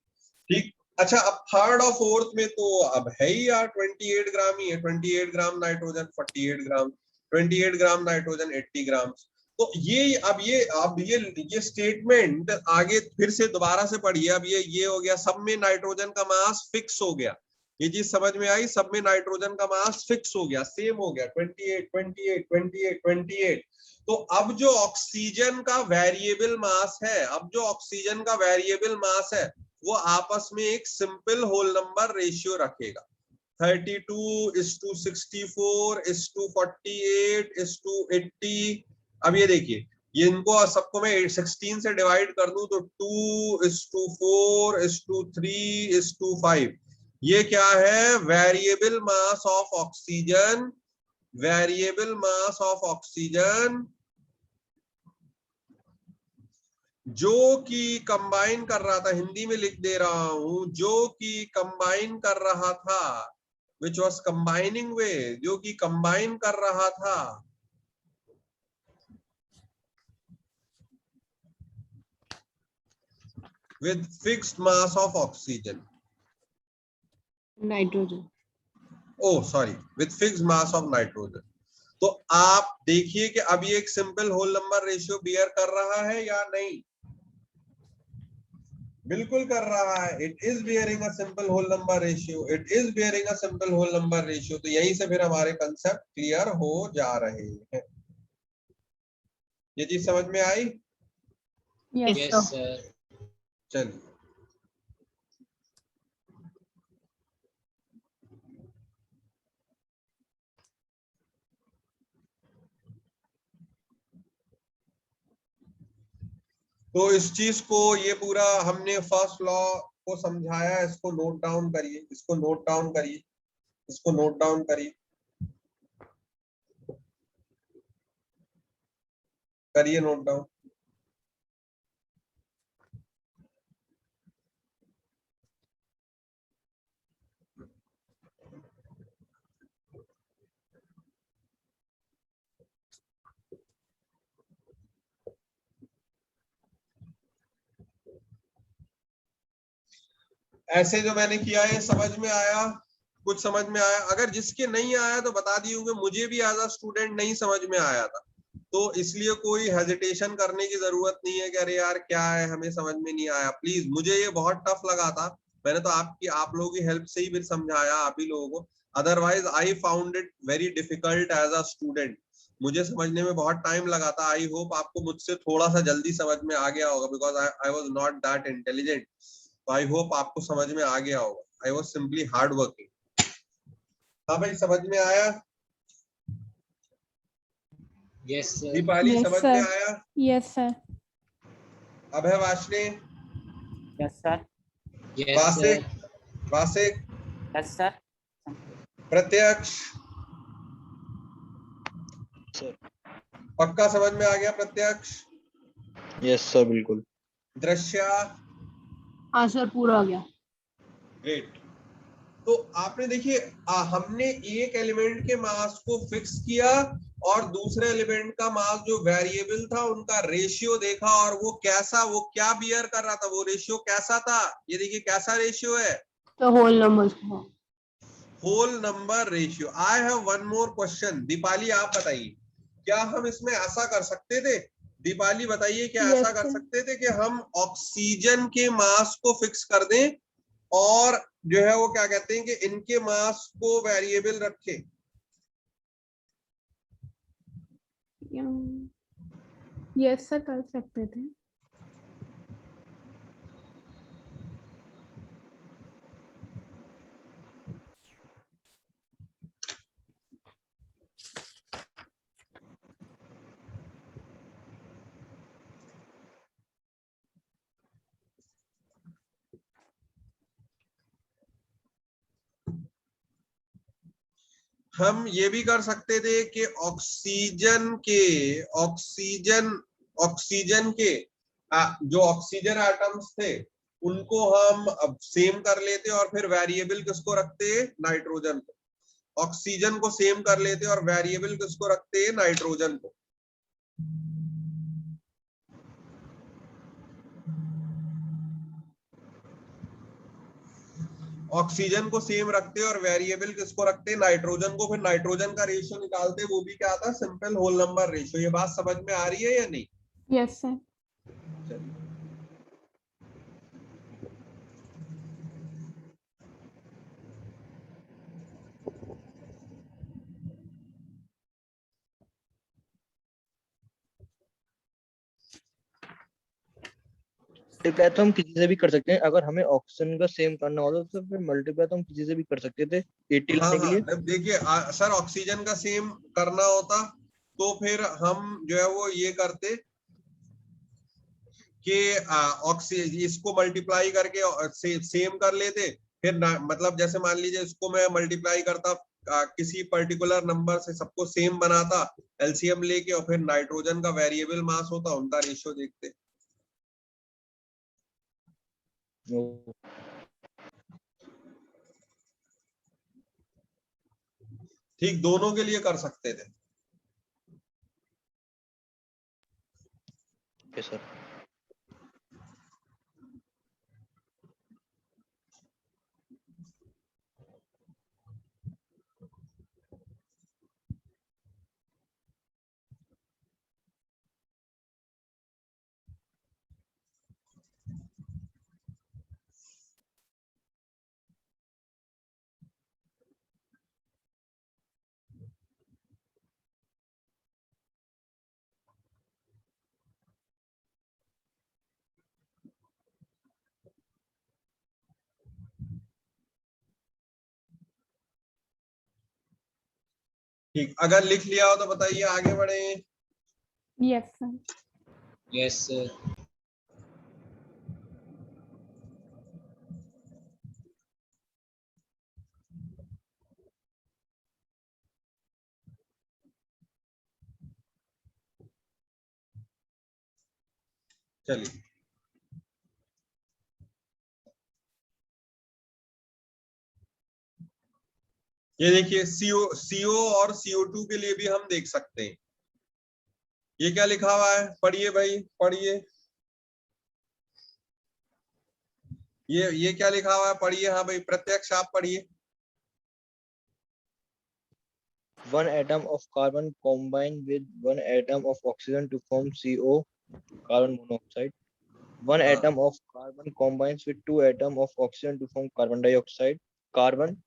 ठीक। अच्छा, अब थर्ड और फोर्थ में तो अब है ही यार 28 ग्राम ही है। 28 ग्राम नाइट्रोजन 48 ग्राम, 28 ग्राम नाइट्रोजन 80 ग्राम। तो ये अब ये स्टेटमेंट आगे फिर से दोबारा से पढ़िए। अब ये हो गया, सब में नाइट्रोजन का मास फिक्स हो गया। ये चीज समझ में आई? सब में नाइट्रोजन का मास फिक्स हो गया, सेम हो गया 28 28 28 28। तो अब जो ऑक्सीजन का वेरिएबल मास है, वो आपस में एक सिंपल होल नंबर रेशियो रखेगा। 32:64:48:80। अब ये देखिए, ये इनको सबको मैं 16 से डिवाइड कर दूं तो 2:4:3:5। ये क्या है? वेरिएबल मास ऑफ ऑक्सीजन, जो कि कंबाइन कर रहा था, हिंदी में लिख दे रहा हूं, जो कि कंबाइन कर रहा था, which was combining with, जो कि कंबाइन कर रहा था with fixed mass of oxygen, Nitrogen। oh sorry, with fixed mass of nitrogen। तो आप देखिए कि अब ये एक simple whole number ratio bear कर रहा है या नहीं? बिल्कुल कर रहा है। It is bearing a simple whole number ratio, तो यहीं से फिर हमारे कंसेप्ट क्लियर हो जा रहे हैं। ये चीज समझ में आई? Yes, Yes, sir. sir. चलिए, तो इस चीज को, ये पूरा हमने फर्स्ट लॉ को समझाया। इसको नोट डाउन करिए, इसको नोट डाउन करिए, इसको नोट डाउन करिए, करिए नोट डाउन। ऐसे जो मैंने किया है, समझ में आया? कुछ समझ में आया? अगर जिसके नहीं आया तो बता दिए, मुझे भी एज अ स्टूडेंट नहीं समझ में आया था, तो इसलिए कोई हेजिटेशन करने की जरूरत नहीं है कि अरे यार क्या है, हमें समझ में नहीं आया। प्लीज, मुझे ये बहुत टफ लगा था, मैंने तो आप लोगों की हेल्प से ही फिर समझाया, आप ही लोगों को। Otherwise I found it very difficult as a student, मुझे समझने में बहुत टाइम लगा था। आई होप आपको मुझसे थोड़ा सा जल्दी समझ में आ गया होगा, because I was not that intelligent. तो आई होप आपको समझ में आ गया होगा। I was simply hard working. हाँ भाई, समझ में आया? Yes, sir. दीपाली, Yes, समझ sir. में आया? Yes, sir. अभय Washne, Yes, sir. Yes, वासिक, sir. वासिक, Yes, sir. प्रत्यक्ष, सर। पक्का समझ में आ गया प्रत्यक्ष? यस सर, बिल्कुल। दृश्य, हाँ सर, पूरा आ गया। ग्रेट। तो आपने देखिए, हमने एक एलिमेंट के मास को फिक्स किया और दूसरे एलिमेंट का मास जो वेरिएबल था उनका रेशियो देखा, और वो क्या बियर कर रहा था, वो रेशियो कैसा था? ये देखिए कैसा रेशियो है, तो whole numbers. Whole number ratio. I have one more question. Deepali, आप बताइए, क्या हम इसमें ऐसा कर सकते थे? दीपाली बताइए, क्या Yes, ऐसा कर sir. सकते थे कि हम ऑक्सीजन के मास को फिक्स कर दें और जो है वो क्या कहते हैं कि इनके मास को वेरिएबल रखे। यस सर, कर सकते थे। हम ये भी कर सकते थे कि ऑक्सीजन के जो ऑक्सीजन एटम्स थे उनको हम अब सेम कर लेते और फिर वेरिएबल किसको रखते, नाइट्रोजन को। ऑक्सीजन को सेम कर लेते और वेरिएबल किसको रखते, नाइट्रोजन को। ऑक्सीजन को सेम रखते और वेरिएबल किसको रखते, नाइट्रोजन को। फिर नाइट्रोजन का रेशियो निकालते, वो भी क्या था, सिंपल होल नंबर रेशियो। ये बात समझ में आ रही है या नहीं? Yes sir. चलिए, मल्टीप्लाई तो हम किसी से भी कर सकते हैं। अगर हमें ऑक्सीजन का सेम करना होता तो फिर मल्टीप्लाई तो हम किसी से भी कर सकते थे 80 हाँ लाने के लिए। हाँ, देखिए सर, ऑक्सीजन का सेम करना होता तो फिर हम जो है वो ये करते कि इसको मल्टीप्लाई करके सेम कर लेते। फिर मतलब जैसे मान लीजिए इसको मैं मल्टीप्लाई करता किसी पर्टिकुलर नंबर से, सबको सेम बनाता एलसीएम लेके, और फिर नाइट्रोजन का वेरिएबल मास होता, उनका रेशियो देखते। ठीक, दोनों के लिए कर सकते थे। Okay sir. ठीक, अगर लिख लिया हो तो बताइए, आगे बढ़े। Yes sir. Yes, sir. चलिए, ये देखिए CO और CO2 के लिए भी हम देख सकते हैं। ये क्या लिखा हुआ है, पढ़िए भाई, पढ़िए। ये क्या लिखा हुआ है, पढ़िए। हाँ भाई, प्रत्यक्ष आप पढ़िए। One atom of carbon combined with one atom of oxygen to form CO, carbon monoxide. One atom of carbon combines with two atoms of oxygen to form carbon dioxide. Carbon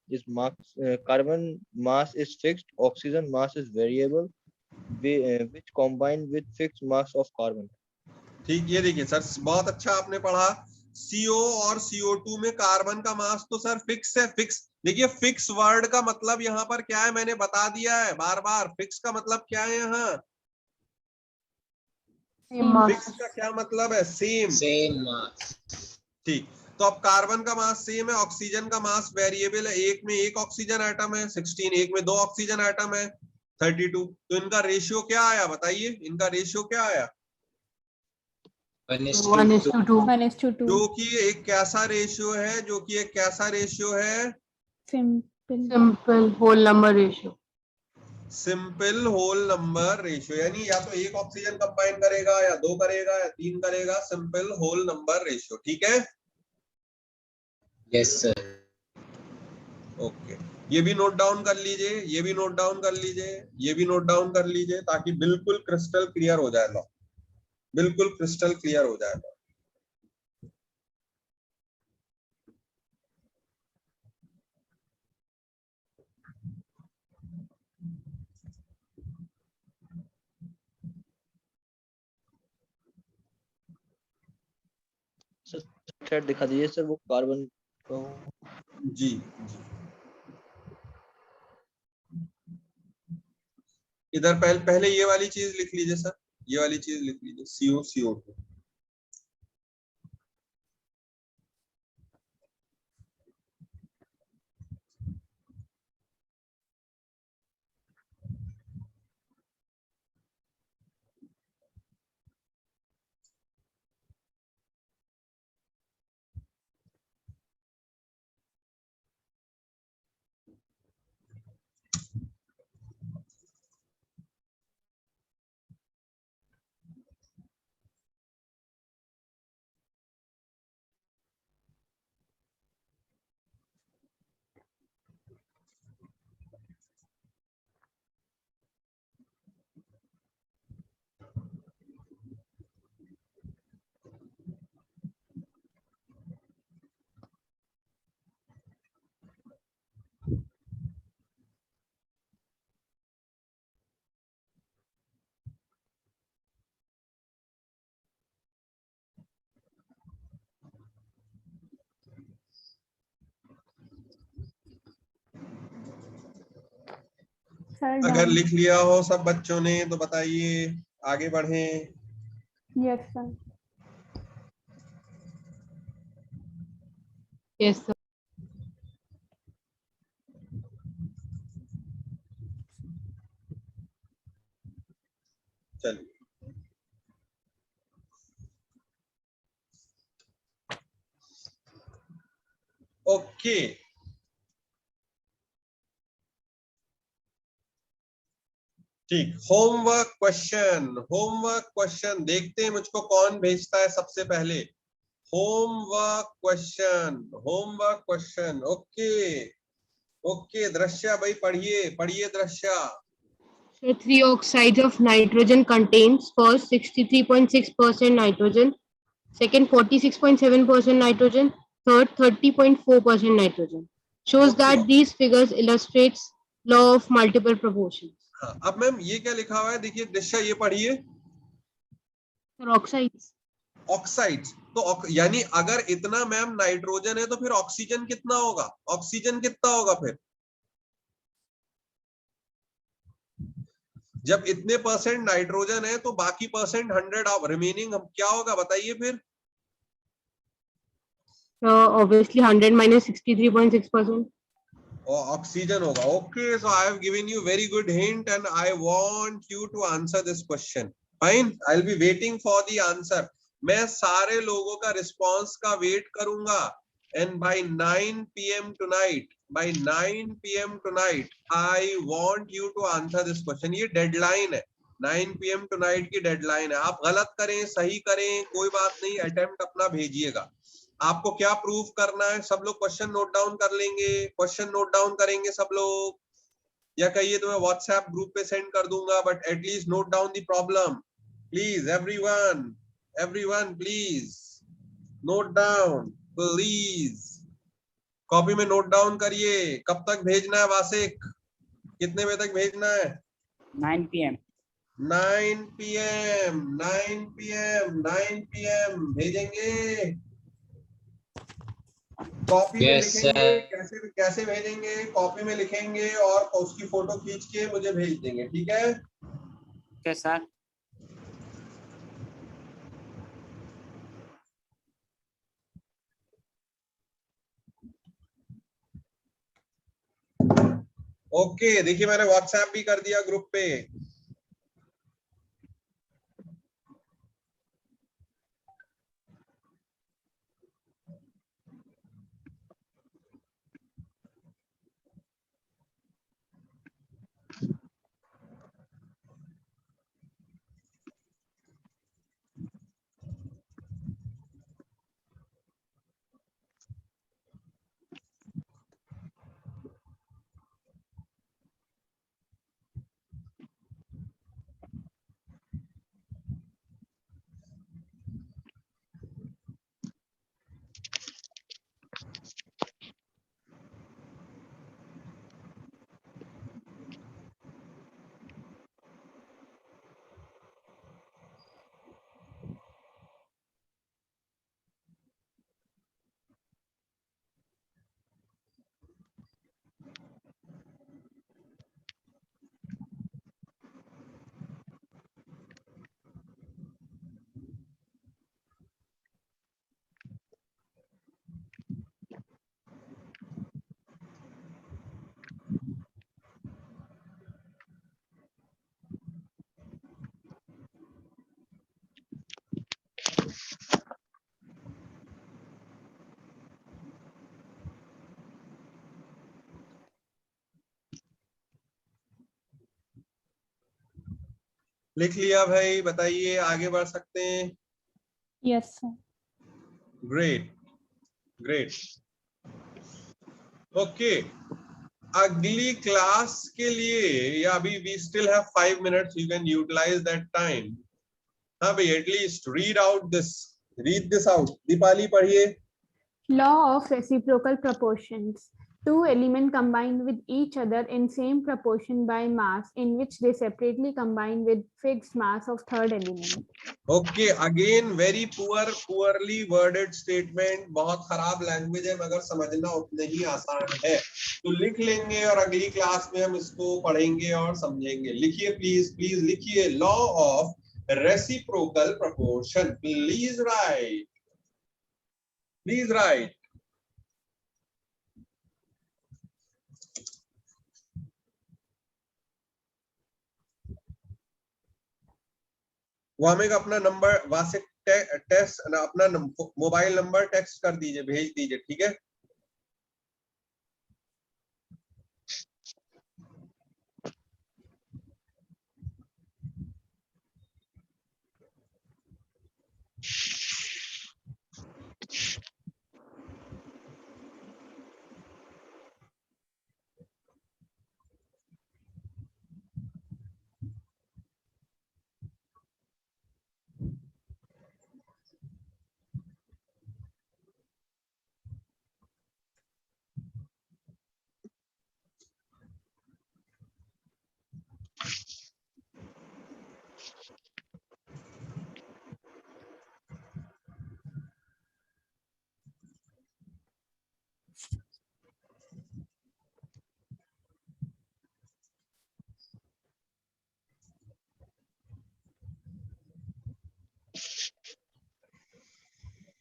mass is fixed. Oxygen mass is variable, which combine with fixed mass of carbon. ठीक, ये देखिए sir, बहुत अच्छा आपने पढ़ा। CO और CO2 में carbon का मास तो सर फिक्स है। फिक्स, देखिए फिक्स वर्ड का मतलब यहाँ पर क्या है, मैंने बता दिया है बार बार। फिक्स का मतलब क्या है यहाँ, फिक्स का क्या मतलब है, सेम। Same mass. ठीक, तो अब कार्बन का मास सेम है, ऑक्सीजन का मास वेरिएबल है। एक में एक ऑक्सीजन एटम है 16, एक में दो ऑक्सीजन एटम है 32। तो इनका रेशियो क्या आया, बताइए, इनका रेशियो क्या आया? 1:2. 1:2। जो कि एक कैसा रेशियो है, simple whole number ratio. Simple whole number ratio, यानी या तो एक ऑक्सीजन कंबाइन करेगा, या दो करेगा, या तीन करेगा। सिंपल होल नंबर रेशियो, ठीक है। Yes, sir. ओके, ये भी नोट डाउन कर लीजिए, ये भी नोट डाउन कर लीजिए, ये भी नोट डाउन कर लीजिए, ताकि बिल्कुल क्रिस्टल क्लियर हो जाए लॉ, बिल्कुल क्रिस्टल क्लियर हो जाएगा। सेट दिखा दीजिए सर, वो कार्बन का। जी, इधर पहले ये वाली चीज लिख लीजिए सर, ये वाली चीज लिख लीजिए, CO CO2। Sir, अगर done. लिख लिया हो सब बच्चों ने तो बताइए, आगे बढ़ें। Yes, sir. Yes, sir. चलिए, ओके, ठीक। होमवर्क क्वेश्चन, होमवर्क क्वेश्चन देखते हैं मुझको कौन भेजता है सबसे पहले। Homework question, homework question. Okay, okay Drishya भाई पढ़िए, पढ़िए Drishya. So 3 oxides of nitrogen contains first 63.6% nitrogen, second 46.7% nitrogen, third 30.4% nitrogen. Shows okay, that these figures illustrates law of multiple proportions. हाँ, अब मैम ये क्या लिखा हुआ है, देखिए दृश्या ये पढ़िए। Sir, oxides. ऑक्साइड्स, तो यानी अगर इतना मैम नाइट्रोजन है तो फिर ऑक्सीजन कितना होगा, ऑक्सीजन कितना होगा फिर, जब इतने परसेंट नाइट्रोजन है तो बाकी परसेंट 100 ऑफ रिमेनिंग क्या होगा बताइए फिर। Obviously 100 minus 63.6%. ऑक्सीजन होगा। Okay, so I have given you very good hint and I want you to answer this question. Fine, I will be waiting for the answer. मैं सारे लोगों का response का वेट करूंगा and by 9 PM tonight, by 9 PM tonight I want you to answer this question. ये deadline है, 9 PM tonight की deadline है। आप गलत करें सही करें कोई बात नहीं, अटेम्प्ट अपना भेजिएगा। आपको क्या प्रूव करना है, सब लोग क्वेश्चन नोट डाउन कर लेंगे, क्वेश्चन नोट डाउन करेंगे सब लोग, या कहिए तो मैं व्हाट्सएप ग्रुप पे सेंड कर दूंगा, but at least note down the problem please. Everyone, everyone please note down please, copy में नोट डाउन करिए। कब तक भेजना है वासिक, कितने बजे तक भेजना है? 9 PM. 9 PM, 9 PM, 9 PM भेजेंगे। कॉपी में Yes, लिखेंगे, sir. कैसे कैसे भेजेंगे, कॉपी में लिखेंगे और उसकी फोटो खींच के मुझे भेज देंगे, ठीक है? Okay, sir. ओके, देखिए मैंने व्हाट्सएप भी कर दिया ग्रुप पे। लिख लिया भाई, बताइए आगे बढ़ सकते हैं? Yes, sir. Great great. Okay, अगली क्लास के लिए या अभी we still have 5 minutes, you can utilise that time. हाँ भाई, at least read this out. Deepali पढ़िए। Law of reciprocal proportions. Two elements combine with each other in same proportion by mass, in which they separately combine with fixed mass of third element. Okay, again very poorly worded statement, बहुत खराब language है मगर समझना उतना ही आसान है। तो लिख लेंगे और अगली क्लास में हम इसको पढ़ेंगे और समझेंगे। लिखिए प्लीज लिखिए, law of reciprocal proportion. Please right. वो हमें अपना नंबर वहां से टेस्ट अपना मोबाइल नंबर टेक्स्ट कर दीजिए, भेज दीजिए, ठीक है?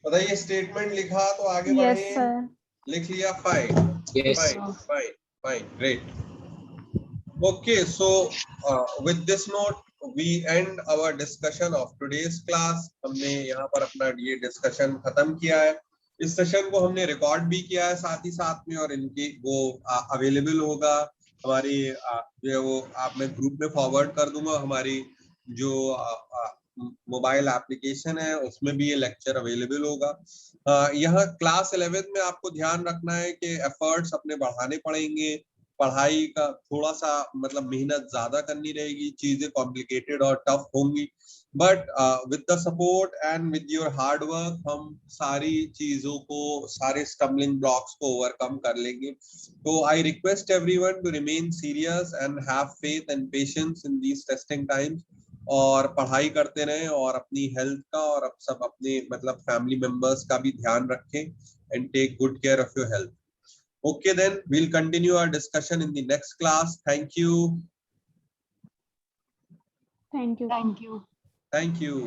बताइए, स्टेटमेंट लिखा तो आगे Yes, बढ़े। sir. लिख लिया? Fine Yes. Fine great. Okay, so with this note we end our discussion of today's class. हमने यहाँ पर अपना ये डिस्कशन खत्म किया है। इस सेशन को हमने रिकॉर्ड भी किया है साथ ही साथ में, और इनकी वो अवेलेबल होगा हमारी जो है वो आप मैं ग्रुप में फॉरवर्ड कर दूंगा। हमारी जो मोबाइल एप्लीकेशन है उसमें भी ये लेक्चर अवेलेबल होगा। यहाँ क्लास 11 में आपको ध्यान रखना है कि एफर्ट्स अपने बढ़ाने पड़ेंगे। पढ़ाई का थोड़ा सा मतलब मेहनत ज्यादा करनी रहेगी, चीजें कॉम्प्लिकेटेड और टफ होंगी, but with the support and with your hard work हम सारी चीजों को, सारे स्टम्बलिंग ब्लॉक्स को ओवरकम कर लेंगे। तो I request everyone to remain serious and have faith and patience in these testing times, और पढ़ाई करते रहें और अपनी हेल्थ का और अब सब अपने मतलब फैमिली मेंबर्स का भी ध्यान रखें and take good care of your health. Okay, then we'll continue our discussion in the next class. Thank you. Thank you. Thank you.